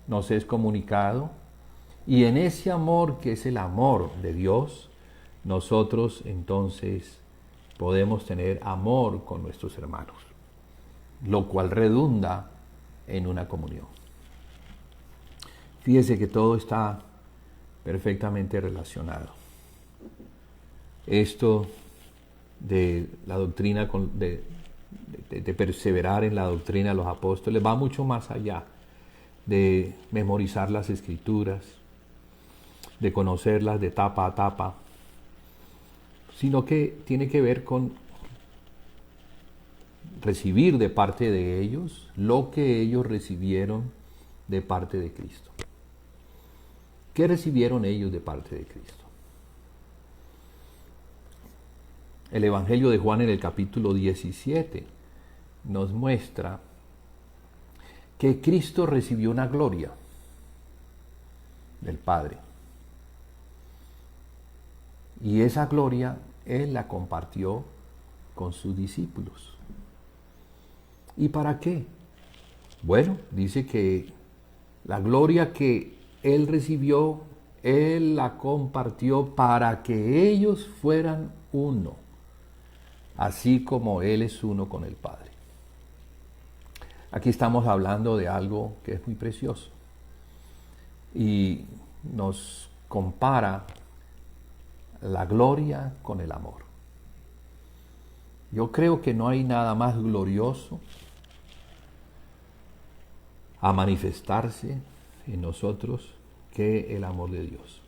nos es comunicado, y en ese amor que es el amor de Dios, nosotros entonces podemos tener amor con nuestros hermanos, lo cual redunda en una comunión. Fíjese que todo está perfectamente relacionado. Esto de la doctrina, de perseverar en la doctrina de los apóstoles, va mucho más allá de memorizar las Escrituras, de conocerlas de tapa a tapa, sino que tiene que ver con recibir de parte de ellos lo que ellos recibieron de parte de Cristo. ¿Qué recibieron ellos de parte de Cristo? El Evangelio de Juan en el capítulo 17 nos muestra que Cristo recibió una gloria del Padre. Y esa gloria Él la compartió con sus discípulos. ¿Y para qué? Bueno, dice que la gloria que Él recibió, Él la compartió para que ellos fueran uno, así como Él es uno con el Padre. Aquí estamos hablando de algo que es muy precioso y nos compara la gloria con el amor. Yo creo que no hay nada más glorioso a manifestarse en nosotros que el amor de Dios.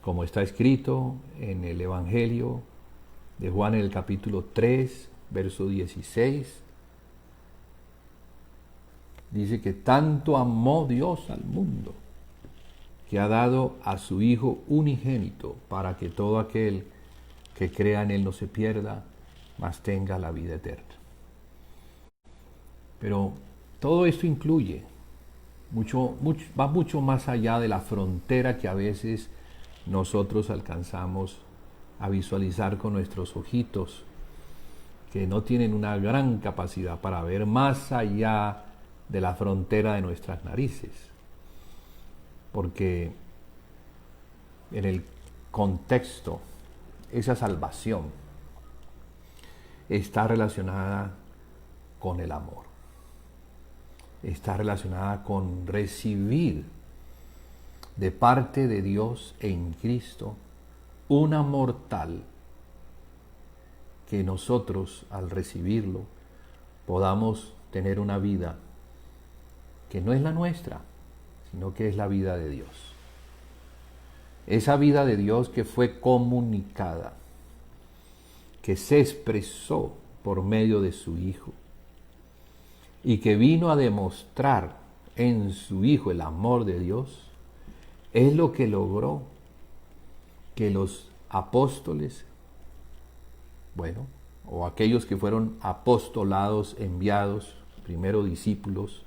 Como está escrito en el Evangelio de Juan en el capítulo 3, verso 16, dice que tanto amó Dios al mundo que ha dado a su Hijo unigénito para que todo aquel que crea en Él no se pierda, mas tenga la vida eterna. Pero todo esto incluye, va mucho más allá de la frontera que a veces nosotros alcanzamos a visualizar con nuestros ojitos, que no tienen una gran capacidad para ver más allá de la frontera de nuestras narices. Porque en el contexto, esa salvación está relacionada con el amor. Está relacionada con recibir de parte de Dios en Cristo un amor tal que nosotros, al recibirlo, podamos tener una vida que no es la nuestra, sino que es la vida de Dios. Esa vida de Dios que fue comunicada, que se expresó por medio de su Hijo y que vino a demostrar en su Hijo, el amor de Dios, es lo que logró que los apóstoles, bueno, o aquellos que fueron apostolados, enviados, primero discípulos,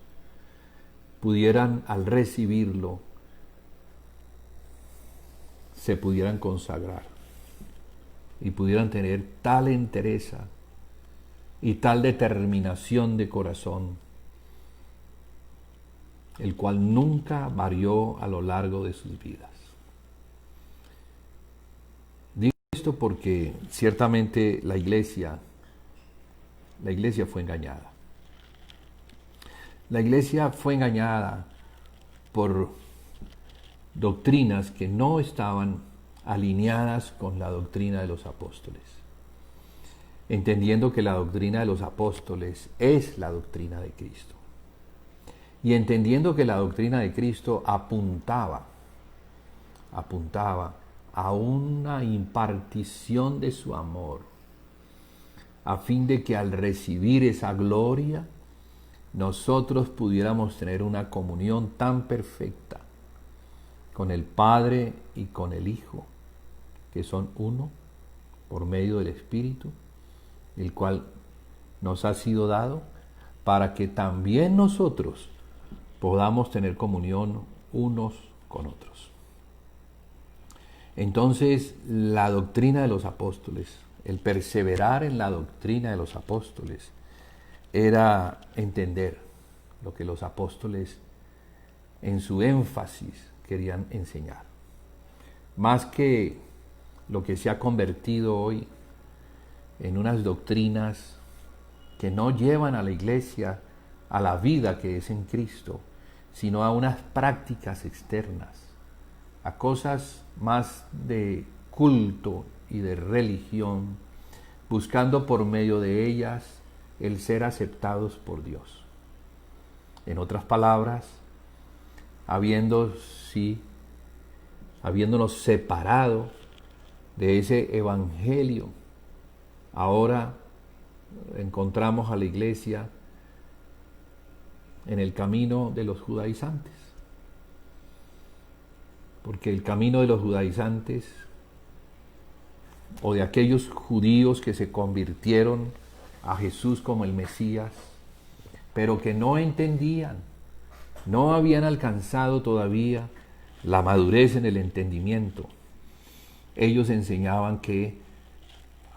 pudieran al recibirlo, se pudieran consagrar y pudieran tener tal entereza y tal determinación de corazón, el cual nunca varió a lo largo de sus vidas. Digo esto porque ciertamente la iglesia fue engañada. La iglesia fue engañada por doctrinas que no estaban alineadas con la doctrina de los apóstoles, entendiendo que la doctrina de los apóstoles es la doctrina de Cristo, y entendiendo que la doctrina de Cristo apuntaba a una impartición de su amor, a fin de que al recibir esa gloria, nosotros pudiéramos tener una comunión tan perfecta con el Padre y con el Hijo, que son uno por medio del Espíritu, el cual nos ha sido dado para que también nosotros podamos tener comunión unos con otros. Entonces, la doctrina de los apóstoles, el perseverar en la doctrina de los apóstoles, era entender lo que los apóstoles en su énfasis querían enseñar. Más que lo que se ha convertido hoy en unas doctrinas que no llevan a la iglesia a la vida que es en Cristo, sino a unas prácticas externas, a cosas más de culto y de religión, buscando por medio de ellas el ser aceptados por Dios. En otras palabras, habiéndonos separado de ese evangelio, ahora encontramos a la iglesia en el camino de los judaizantes. Porque el camino de los judaizantes, o de aquellos judíos que se convirtieron a Jesús como el Mesías, pero que no entendían, no habían alcanzado todavía la madurez en el entendimiento. Ellos enseñaban que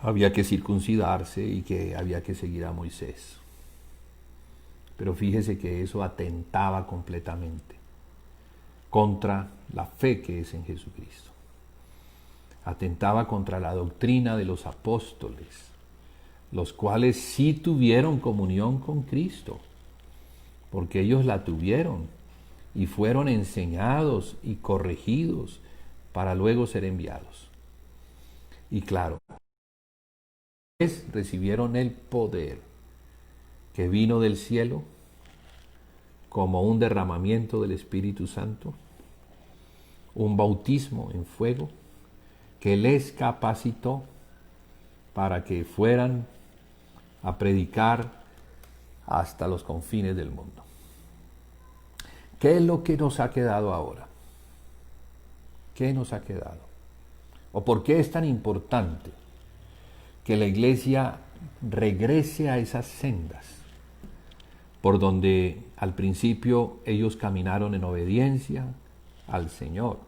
había que circuncidarse y que había que seguir a Moisés. Pero fíjese que eso atentaba completamente contra la fe que es en Jesucristo. Atentaba contra la doctrina de los apóstoles, los cuales sí tuvieron comunión con Cristo, porque ellos la tuvieron y fueron enseñados y corregidos para luego ser enviados. Y claro, recibieron el poder que vino del cielo como un derramamiento del Espíritu Santo, un bautismo en fuego que les capacitó para que fueran a predicar hasta los confines del mundo. ¿Qué es lo que nos ha quedado ahora? ¿Qué nos ha quedado? ¿O por qué es tan importante que la iglesia regrese a esas sendas por donde al principio ellos caminaron en obediencia al Señor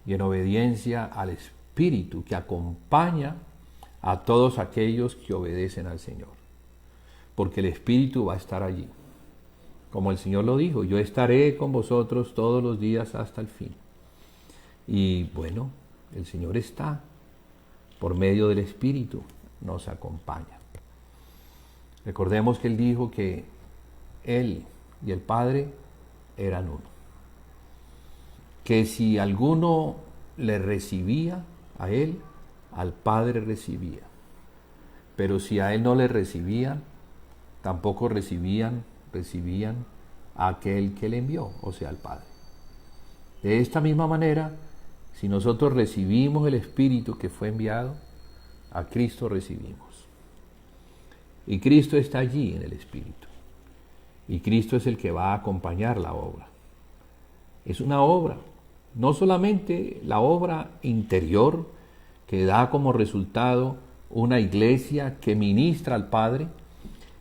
y en obediencia al Espíritu que acompaña a todos aquellos que obedecen al Señor? Porque el Espíritu va a estar allí. Como el Señor lo dijo, yo estaré con vosotros todos los días hasta el fin. Y bueno, el Señor está por medio del Espíritu, nos acompaña. Recordemos que Él dijo que Él y el Padre eran uno. Que si alguno le recibía a Él, al Padre recibía. Pero si a Él no le recibían, tampoco recibían a aquel que le envió, o sea, al Padre. De esta misma manera, si nosotros recibimos el Espíritu que fue enviado, a Cristo recibimos. Y Cristo está allí en el Espíritu. Y Cristo es el que va a acompañar la obra. Es una obra, no solamente la obra interior que da como resultado una iglesia que ministra al Padre,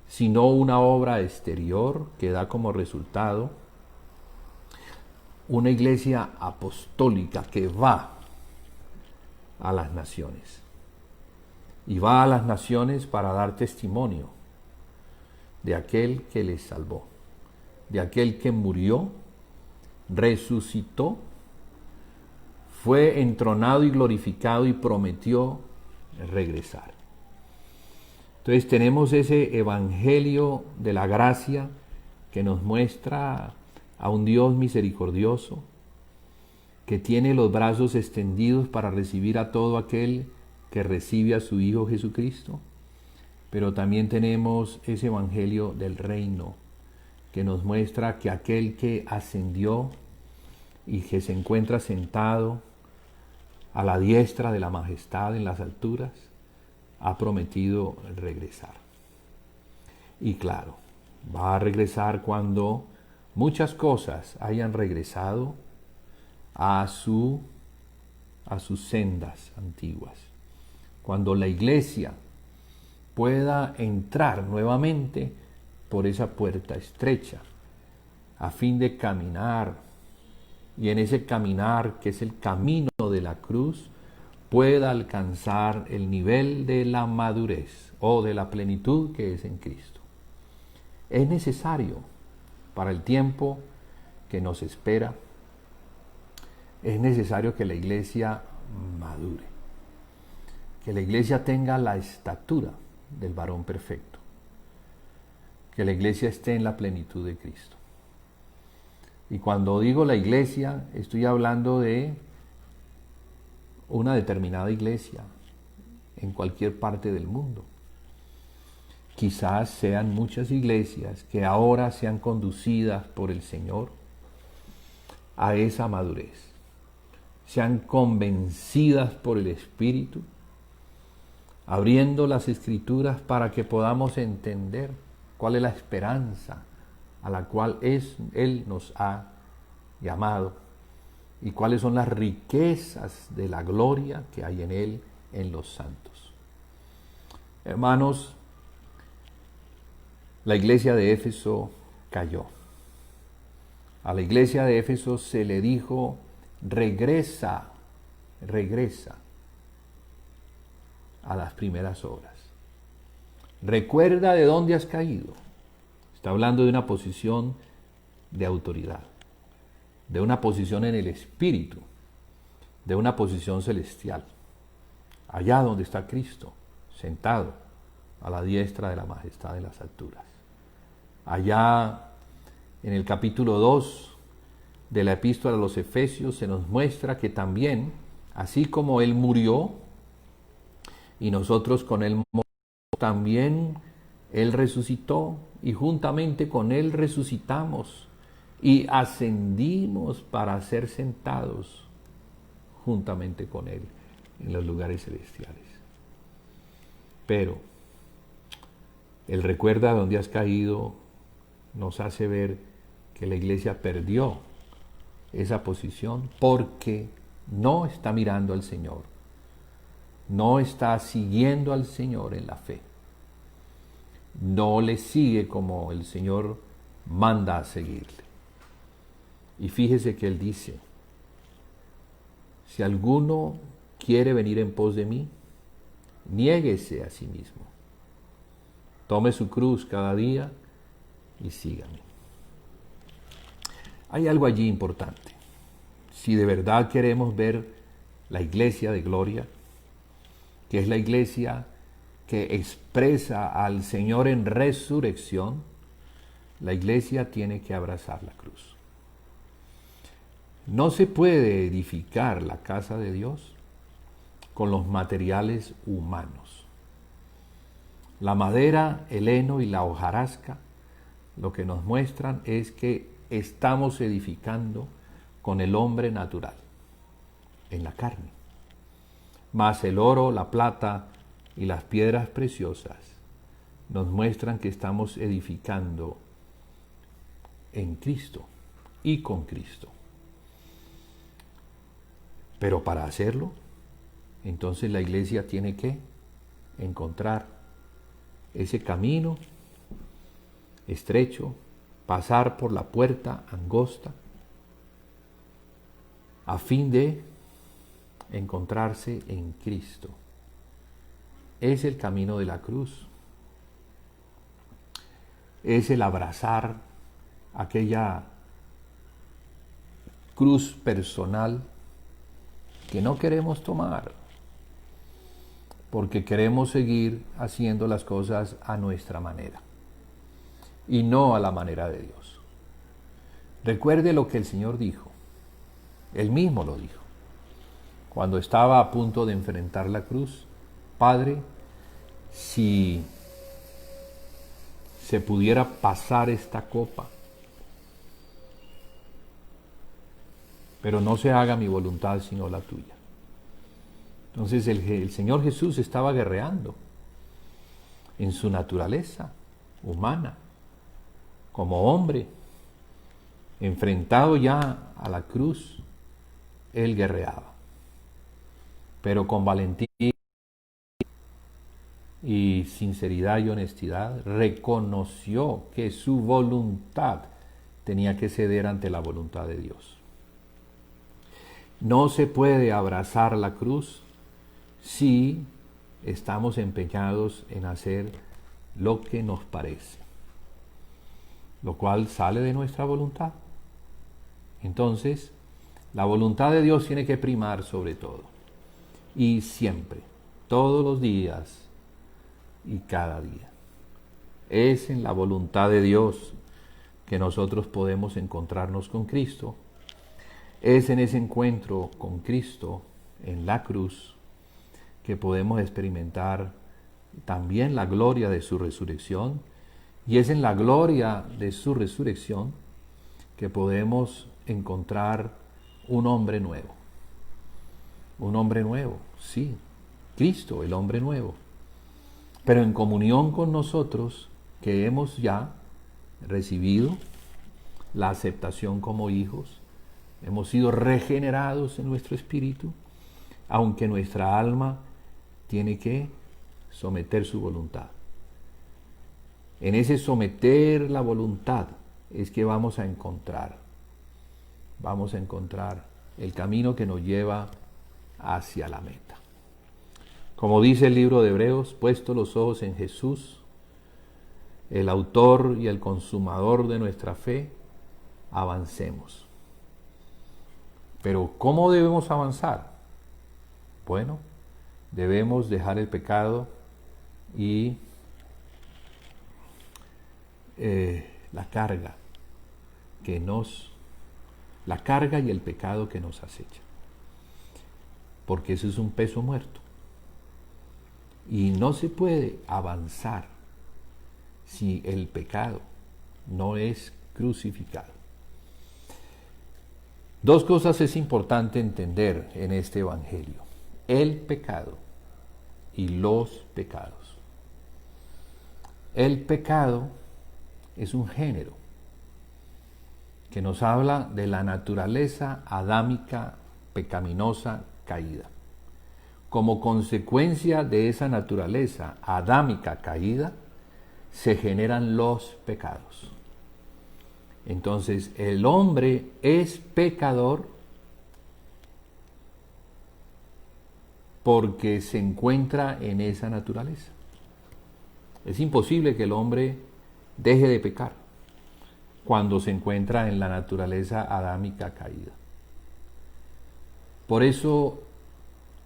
sino una obra exterior que da como resultado una iglesia apostólica que va a las naciones. Y va a las naciones para dar testimonio de aquel que les salvó, de aquel que murió, resucitó, fue entronado y glorificado y prometió regresar. Entonces tenemos ese evangelio de la gracia que nos muestra a un Dios misericordioso que tiene los brazos extendidos para recibir a todo aquel que recibe a su Hijo Jesucristo, pero también tenemos ese evangelio del reino que nos muestra que aquel que ascendió y que se encuentra sentado a la diestra de la majestad en las alturas, ha prometido regresar. Y claro, va a regresar cuando muchas cosas hayan regresado a sus sendas antiguas. Cuando la iglesia pueda entrar nuevamente por esa puerta estrecha, a fin de caminar, y en ese caminar, que es el camino de la cruz, pueda alcanzar el nivel de la madurez o de la plenitud que es en Cristo. Es necesario para el tiempo que nos espera, es necesario que la iglesia madure, que la iglesia tenga la estatura del varón perfecto, que la iglesia esté en la plenitud de Cristo. Y cuando digo la iglesia, estoy hablando de una determinada iglesia en cualquier parte del mundo. Quizás sean muchas iglesias que ahora sean conducidas por el Señor a esa madurez, sean convencidas por el Espíritu, abriendo las Escrituras para que podamos entender cuál es la esperanza a la cual Él nos ha llamado y cuáles son las riquezas de la gloria que hay en Él, en los santos. Hermanos, la iglesia de Éfeso cayó. A la iglesia de Éfeso se le dijo: regresa a las primeras obras. Recuerda de dónde has caído. Está hablando de una posición de autoridad, de una posición en el Espíritu, de una posición celestial, allá donde está Cristo, sentado a la diestra de la majestad de las alturas. Allá en el capítulo 2 de la epístola a los Efesios se nos muestra que también, así como Él murió y nosotros con Él morimos, también Él resucitó y juntamente con Él resucitamos y ascendimos para ser sentados juntamente con Él en los lugares celestiales. Pero el recuerda dónde has caído nos hace ver que la iglesia perdió esa posición porque no está mirando al Señor, no está siguiendo al Señor en la fe, no le sigue como el Señor manda a seguirle. Y fíjese que Él dice: si alguno quiere venir en pos de mí, niéguese a sí mismo, tome su cruz cada día y sígame. Hay algo allí importante. Si de verdad queremos ver la iglesia de gloria, que es la iglesia que expresa al Señor en resurrección, la iglesia tiene que abrazar la cruz. No se puede edificar la casa de Dios con los materiales humanos. La madera, el heno y la hojarasca lo que nos muestran es que estamos edificando con el hombre natural, en la carne. Mas el oro, la plata y las piedras preciosas nos muestran que estamos edificando en Cristo y con Cristo. Pero para hacerlo, entonces la iglesia tiene que encontrar ese camino estrecho, pasar por la puerta angosta, a fin de encontrarse en Cristo. Es el camino de la cruz. Es el abrazar aquella cruz personal que no queremos tomar, porque queremos seguir haciendo las cosas a nuestra manera y no a la manera de Dios. Recuerde lo que el Señor dijo. Él mismo lo dijo. Cuando estaba a punto de enfrentar la cruz: Padre, si se pudiera pasar esta copa, pero no se haga mi voluntad sino la tuya. Entonces el Señor Jesús estaba guerreando en su naturaleza humana, como hombre, enfrentado ya a la cruz. Él guerreaba, pero con valentía y sinceridad y honestidad reconoció que su voluntad tenía que ceder ante la voluntad de Dios. No se puede abrazar la cruz si estamos empeñados en hacer lo que nos parece, lo cual sale de nuestra voluntad. Entonces, la voluntad de Dios tiene que primar sobre todo, y siempre, todos los días y cada día. Es en la voluntad de Dios que nosotros podemos encontrarnos con Cristo. Es en ese encuentro con Cristo en la cruz que podemos experimentar también la gloria de su resurrección, y es en la gloria de su resurrección que podemos encontrar un hombre nuevo. Un hombre nuevo, sí, Cristo, el hombre nuevo, pero en comunión con nosotros, que hemos ya recibido la aceptación como hijos, hemos sido regenerados en nuestro espíritu, aunque nuestra alma tiene que someter su voluntad. En ese someter la voluntad es que vamos a encontrar el camino que nos lleva hacia la meta. Como dice el libro de Hebreos: puesto los ojos en Jesús, el autor y el consumador de nuestra fe, avancemos. Pero ¿cómo debemos avanzar? Bueno, debemos dejar el pecado y la carga y el pecado que nos acecha, porque eso es un peso muerto, y no se puede avanzar si el pecado no es crucificado. Dos cosas es importante entender en este evangelio: el pecado y los pecados. El pecado es un género que nos habla de la naturaleza adámica pecaminosa caída. Como consecuencia de esa naturaleza adámica caída, se generan los pecados. Entonces, el hombre es pecador porque se encuentra en esa naturaleza. Es imposible que el hombre deje de pecar cuando se encuentra en la naturaleza adámica caída. Por eso,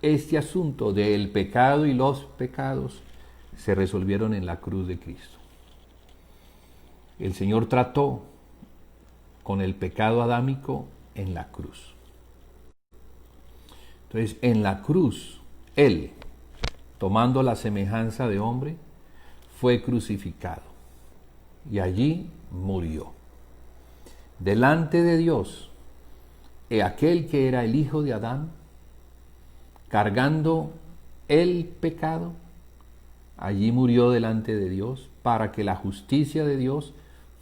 este asunto del pecado y los pecados se resolvieron en la cruz de Cristo. El Señor trató con el pecado adámico en la cruz. Entonces, en la cruz, Él, tomando la semejanza de hombre, fue crucificado y allí murió. Delante de Dios, aquel que era el hijo de Adán, cargando el pecado, allí murió delante de Dios para que la justicia de Dios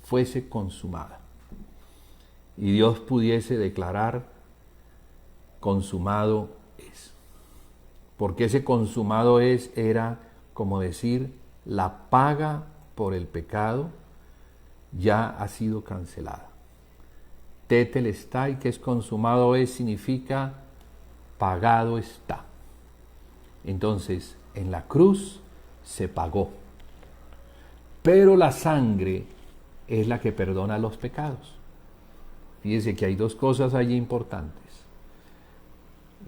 fuese consumada. y Dios pudiese declarar: consumado es. Porque ese consumado es era como decir: la paga por el pecado ya ha sido cancelada. Tetelestai, que es consumado es, significa pagado está. Entonces, en la cruz se pagó. Pero la sangre es la que perdona los pecados. Fíjese que hay dos cosas allí importantes.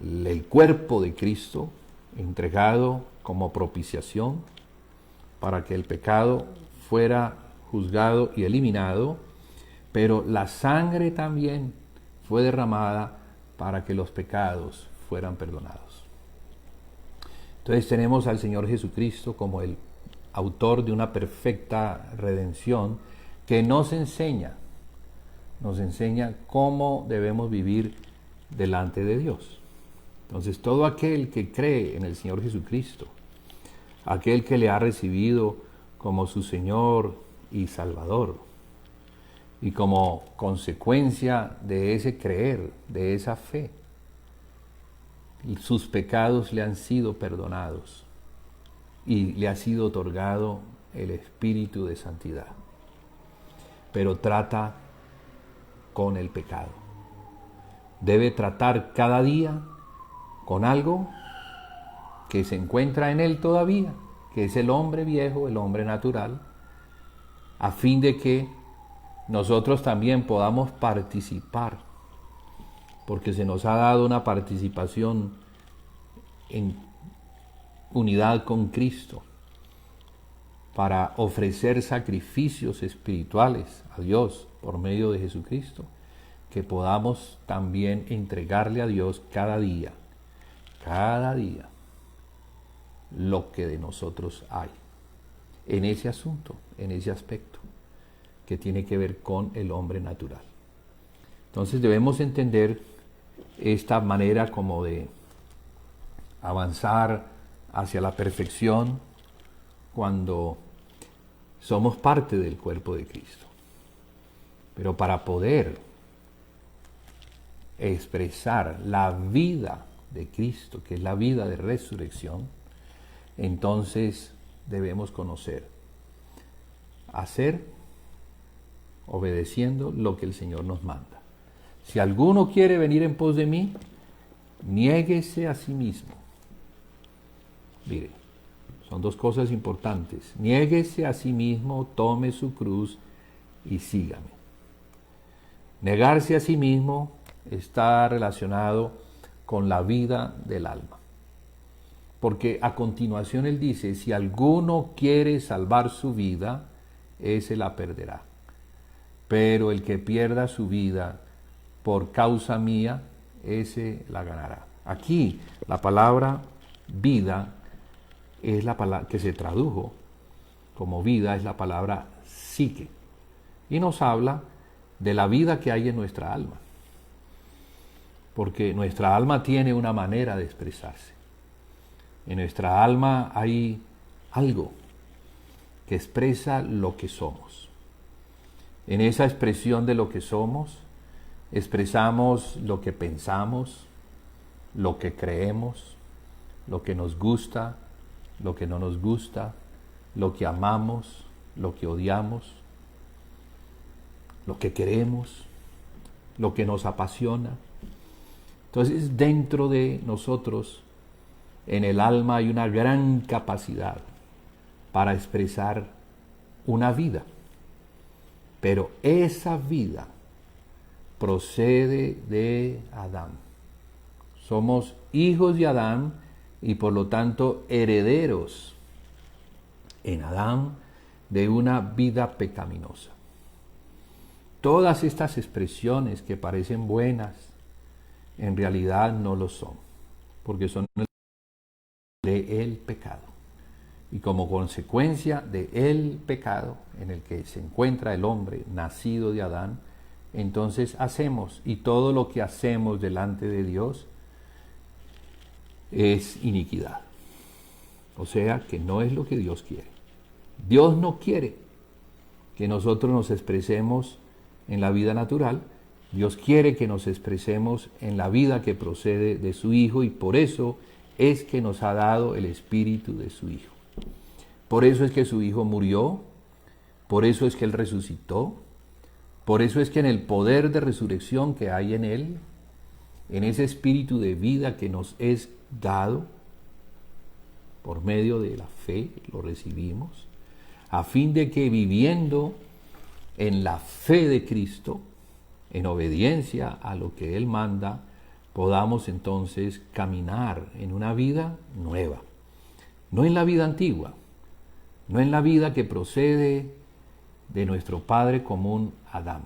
El cuerpo de Cristo entregado como propiciación para que el pecado fuera juzgado y eliminado, pero la sangre también fue derramada para que los pecados fueran perdonados. Entonces tenemos al Señor Jesucristo como el autor de una perfecta redención que nos enseña cómo debemos vivir delante de Dios. Entonces todo aquel que cree en el Señor Jesucristo, aquel que le ha recibido como su Señor y Salvador, y como consecuencia de ese creer, de esa fe, sus pecados le han sido perdonados y le ha sido otorgado el Espíritu de santidad. Pero trata con el pecado. Debe tratar cada día con algo que se encuentra en él todavía, que es el hombre viejo, el hombre natural, a fin de que nosotros también podamos participar, porque se nos ha dado una participación en unidad con Cristo para ofrecer sacrificios espirituales a Dios por medio de Jesucristo, que podamos también entregarle a Dios cada día, lo que de nosotros hay en ese asunto, en ese aspecto que tiene que ver con el hombre natural. Entonces debemos entender esta manera como de avanzar hacia la perfección cuando somos parte del cuerpo de Cristo. Pero para poder expresar la vida de Cristo, que es la vida de resurrección, entonces debemos conocer, hacer, obedeciendo lo que el Señor nos manda. Si alguno quiere venir en pos de mí, niéguese a sí mismo. Mire, son dos cosas importantes. Niéguese a sí mismo, tome su cruz y sígame. Negarse a sí mismo está relacionado con la vida del alma. Porque a continuación él dice: si alguno quiere salvar su vida, ese la perderá. Pero el que pierda su vida por causa mía, ese la ganará. Aquí la palabra vida es la palabra que se tradujo como vida, es la palabra psique. Y nos habla de la vida que hay en nuestra alma. Porque nuestra alma tiene una manera de expresarse. En nuestra alma hay algo que expresa lo que somos. En esa expresión de lo que somos, expresamos lo que pensamos, lo que creemos, lo que nos gusta, lo que no nos gusta, lo que amamos, lo que odiamos, lo que queremos, lo que nos apasiona. Entonces, dentro de nosotros, en el alma hay una gran capacidad para expresar una vida. Pero esa vida procede de Adán. Somos hijos de Adán y por lo tanto herederos en Adán de una vida pecaminosa. Todas estas expresiones que parecen buenas, en realidad no lo son, porque son del pecado. Y como consecuencia del pecado en el que se encuentra el hombre nacido de Adán, entonces hacemos, y todo lo que hacemos delante de Dios es iniquidad. O sea que no es lo que Dios quiere. Dios no quiere que nosotros nos expresemos en la vida natural Dios quiere que nos expresemos en la vida que procede de su Hijo, y por eso es que nos ha dado el Espíritu de su Hijo. Por eso es que su Hijo murió, por eso es que Él resucitó, por eso es que en el poder de resurrección que hay en Él, en ese Espíritu de vida que nos es dado, por medio de la fe lo recibimos, a fin de que viviendo en la fe de Cristo, en obediencia a lo que Él manda, podamos entonces caminar en una vida nueva. No en la vida antigua, no en la vida que procede de nuestro Padre común Adán,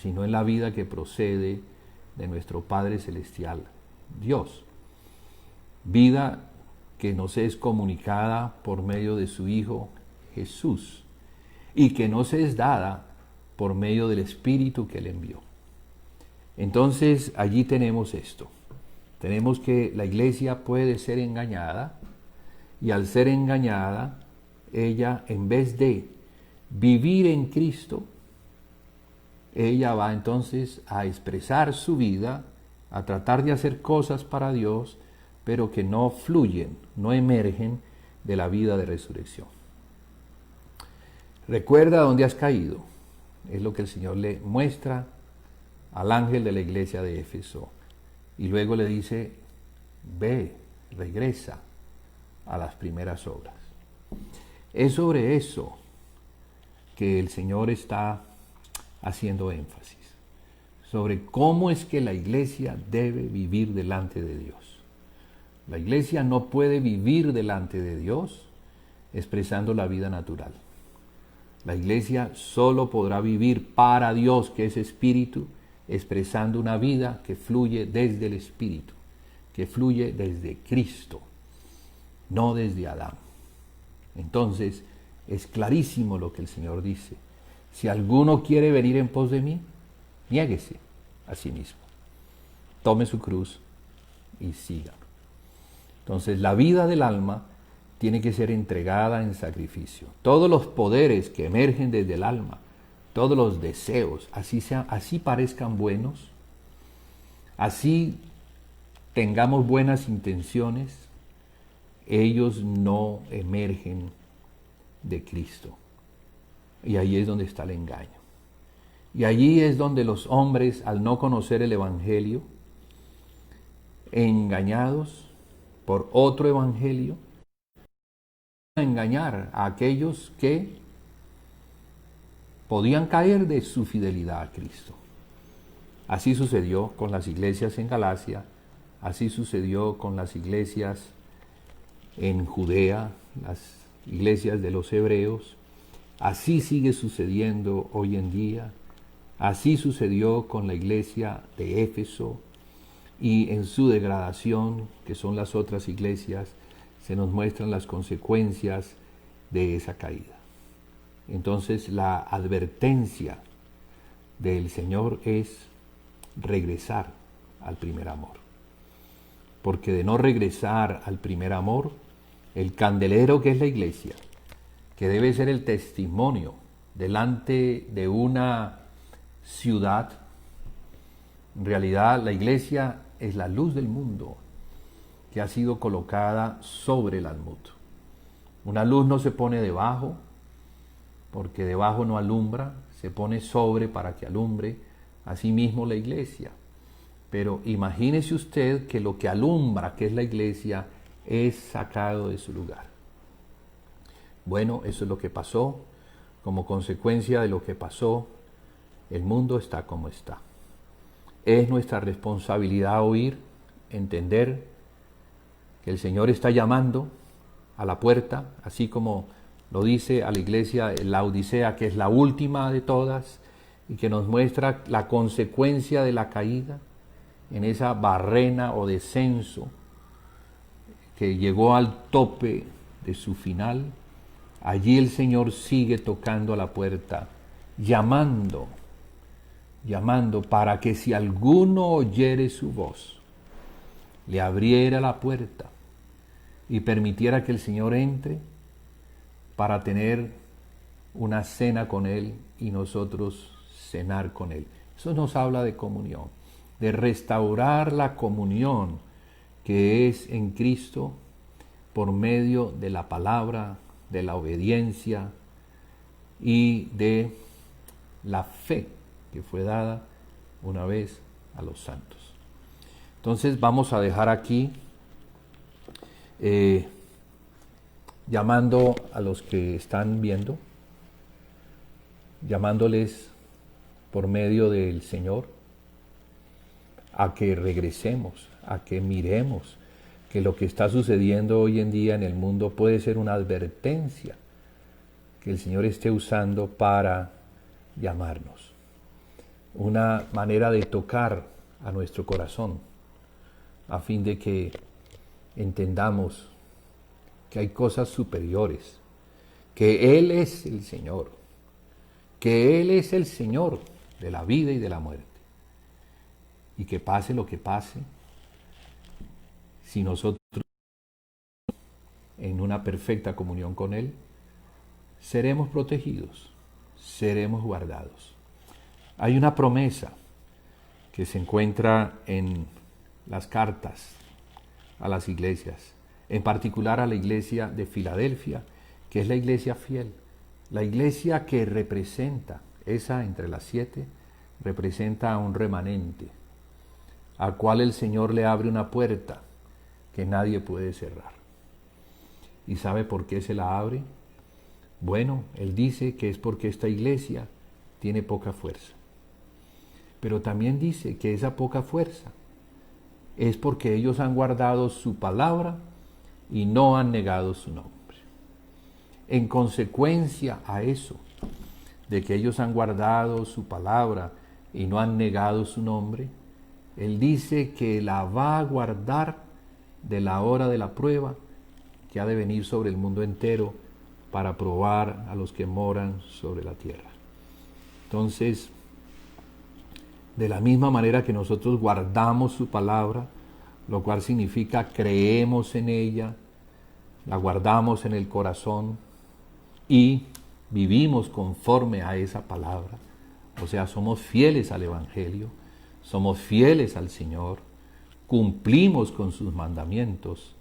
sino en la vida que procede de nuestro Padre Celestial, Dios. Vida que nos es comunicada por medio de su Hijo Jesús, y que nos es dada por medio del Espíritu que Él envió. Entonces allí tenemos esto. Tenemos que la iglesia puede ser engañada, y al ser engañada, ella, en vez de vivir en Cristo, ella va entonces a expresar su vida, a tratar de hacer cosas para Dios, pero que no fluyen, no emergen de la vida de resurrección. Recuerda dónde has caído. Es lo que el Señor le muestra al ángel de la iglesia de Éfeso. Y luego le dice, ve, regresa a las primeras obras. Es sobre eso que el Señor está haciendo énfasis. Sobre cómo es que la iglesia debe vivir delante de Dios. La iglesia no puede vivir delante de Dios expresando la vida natural. La iglesia solo podrá vivir para Dios, que es Espíritu, expresando una vida que fluye desde el Espíritu, que fluye desde Cristo, no desde Adán. Entonces, es clarísimo lo que el Señor dice. Si alguno quiere venir en pos de mí, niéguese a sí mismo. Tome su cruz y sígame. Entonces, la vida del alma tiene que ser entregada en sacrificio. Todos los poderes que emergen desde el alma, todos los deseos, así parezcan buenos, así tengamos buenas intenciones, ellos no emergen de Cristo. Y ahí es donde está el engaño. Y allí es donde los hombres, al no conocer el Evangelio, engañados por otro evangelio, a engañar a aquellos que podían caer de su fidelidad a Cristo. Así sucedió con las iglesias en Galacia, así sucedió con las iglesias en Judea, las iglesias de los hebreos, así sigue sucediendo hoy en día, así sucedió con la iglesia de Éfeso, y en su degradación, que son las otras iglesias, se nos muestran las consecuencias de esa caída. Entonces la advertencia del Señor es regresar al primer amor. Porque de no regresar al primer amor, el candelero que es la iglesia, que debe ser el testimonio delante de una ciudad, en realidad la iglesia es la luz del mundo que ha sido colocada sobre el almud. Una luz no se pone debajo, porque debajo no alumbra, se pone sobre para que alumbre. Asimismo la iglesia. Pero imagínese usted que lo que alumbra, que es la iglesia, es sacado de su lugar. Bueno, eso es lo que pasó. Como consecuencia de lo que pasó, el mundo está como está. Es nuestra responsabilidad oír, entender que el Señor está llamando a la puerta, así como lo dice a la iglesia en la Odisea, que es la última de todas, y que nos muestra la consecuencia de la caída en esa barrena o descenso que llegó al tope de su final. Allí el Señor sigue tocando a la puerta, llamando para que si alguno oyere su voz, le abriera la puerta y permitiera que el Señor entre para tener una cena con Él y nosotros cenar con Él. Eso nos habla de comunión, de restaurar la comunión que es en Cristo por medio de la palabra, de la obediencia y de la fe que fue dada una vez a los santos. Entonces vamos a dejar aquí llamando a los que están viendo, llamándoles por medio del Señor a que regresemos, a que miremos que lo que está sucediendo hoy en día en el mundo puede ser una advertencia que el Señor esté usando para llamarnos. Una manera de tocar a nuestro corazón a fin de que entendamos que hay cosas superiores, que Él es el Señor, que Él es el Señor de la vida y de la muerte. Y que pase lo que pase, si nosotros en una perfecta comunión con Él, seremos protegidos, seremos guardados. Hay una promesa que se encuentra en las cartas a las iglesias, en particular a la iglesia de Filadelfia, que es la iglesia fiel, la iglesia que representa, esa entre las 7, representa a un remanente, al cual el Señor le abre una puerta que nadie puede cerrar. ¿Y sabe por qué se la abre? Bueno, Él dice que es porque esta iglesia tiene poca fuerza. Pero también dice que esa poca fuerza es porque ellos han guardado su palabra y no han negado su nombre. En consecuencia a eso, de que ellos han guardado su palabra y no han negado su nombre, Él dice que la va a guardar de la hora de la prueba que ha de venir sobre el mundo entero para probar a los que moran sobre la tierra. Entonces, de la misma manera que nosotros guardamos su palabra, lo cual significa creemos en ella, la guardamos en el corazón y vivimos conforme a esa palabra, o sea, somos fieles al Evangelio, somos fieles al Señor, cumplimos con sus mandamientos,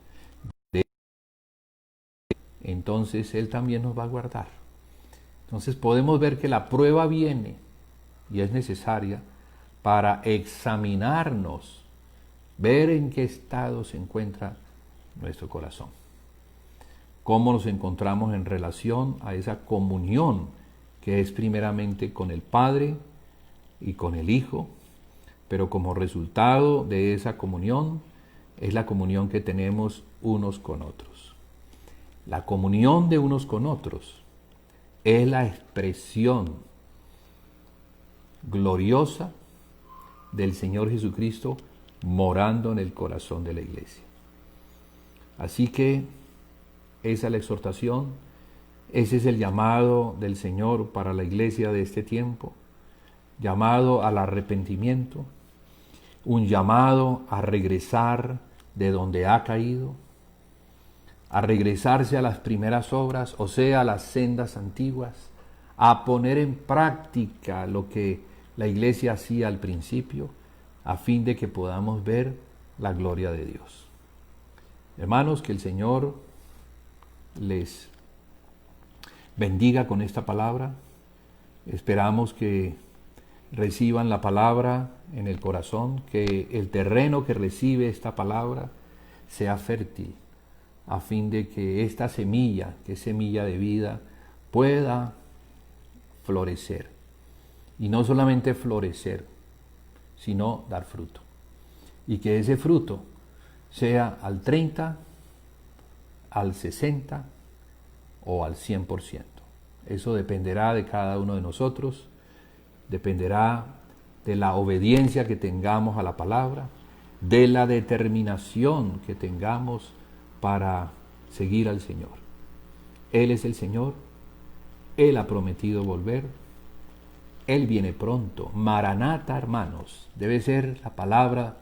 entonces Él también nos va a guardar. Entonces podemos ver que la prueba viene y es necesaria para examinarnos, ver en qué estado se encuentra nuestro corazón, cómo nos encontramos en relación a esa comunión que es primeramente con el Padre y con el Hijo, pero como resultado de esa comunión es la comunión que tenemos unos con otros. La comunión de unos con otros es la expresión gloriosa del Señor Jesucristo morando en el corazón de la iglesia. Así que esa es la exhortación, ese es el llamado del Señor para la iglesia de este tiempo, llamado al arrepentimiento, un llamado a regresar de donde ha caído, a regresarse a las primeras obras, o sea, a las sendas antiguas, a poner en práctica lo que la iglesia hacía al principio, a fin de que podamos ver la gloria de Dios. Hermanos, que el Señor les bendiga con esta palabra. Esperamos que reciban la palabra en el corazón, que el terreno que recibe esta palabra sea fértil, a fin de que esta semilla, que es semilla de vida, pueda florecer. Y no solamente florecer, sino dar fruto. Y que ese fruto sea al 30, al 60 o al 100%. Eso dependerá de cada uno de nosotros, dependerá de la obediencia que tengamos a la palabra, de la determinación que tengamos para seguir al Señor. Él es el Señor, Él ha prometido volver, Él viene pronto. Maranata, hermanos, debe ser la palabra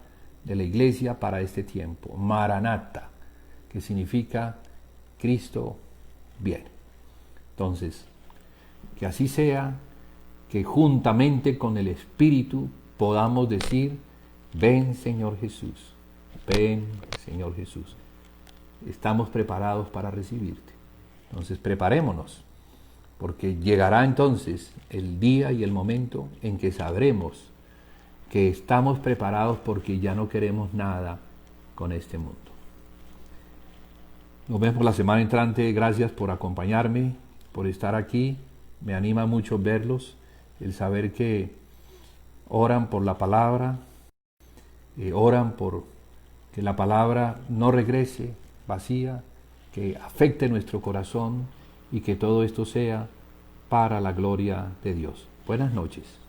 de la iglesia para este tiempo. Maranata, que significa Cristo viene. Entonces, que así sea, que juntamente con el Espíritu podamos decir: ven Señor Jesús, ven Señor Jesús. Estamos preparados para recibirte. Entonces preparémonos, porque llegará entonces el día y el momento en que sabremos que estamos preparados, porque ya no queremos nada con este mundo. Nos vemos la semana entrante. Gracias por acompañarme, por estar aquí. Me anima mucho verlos, el saber que oran por la palabra, oran por que la palabra no regrese vacía, que afecte nuestro corazón y que todo esto sea para la gloria de Dios. Buenas noches.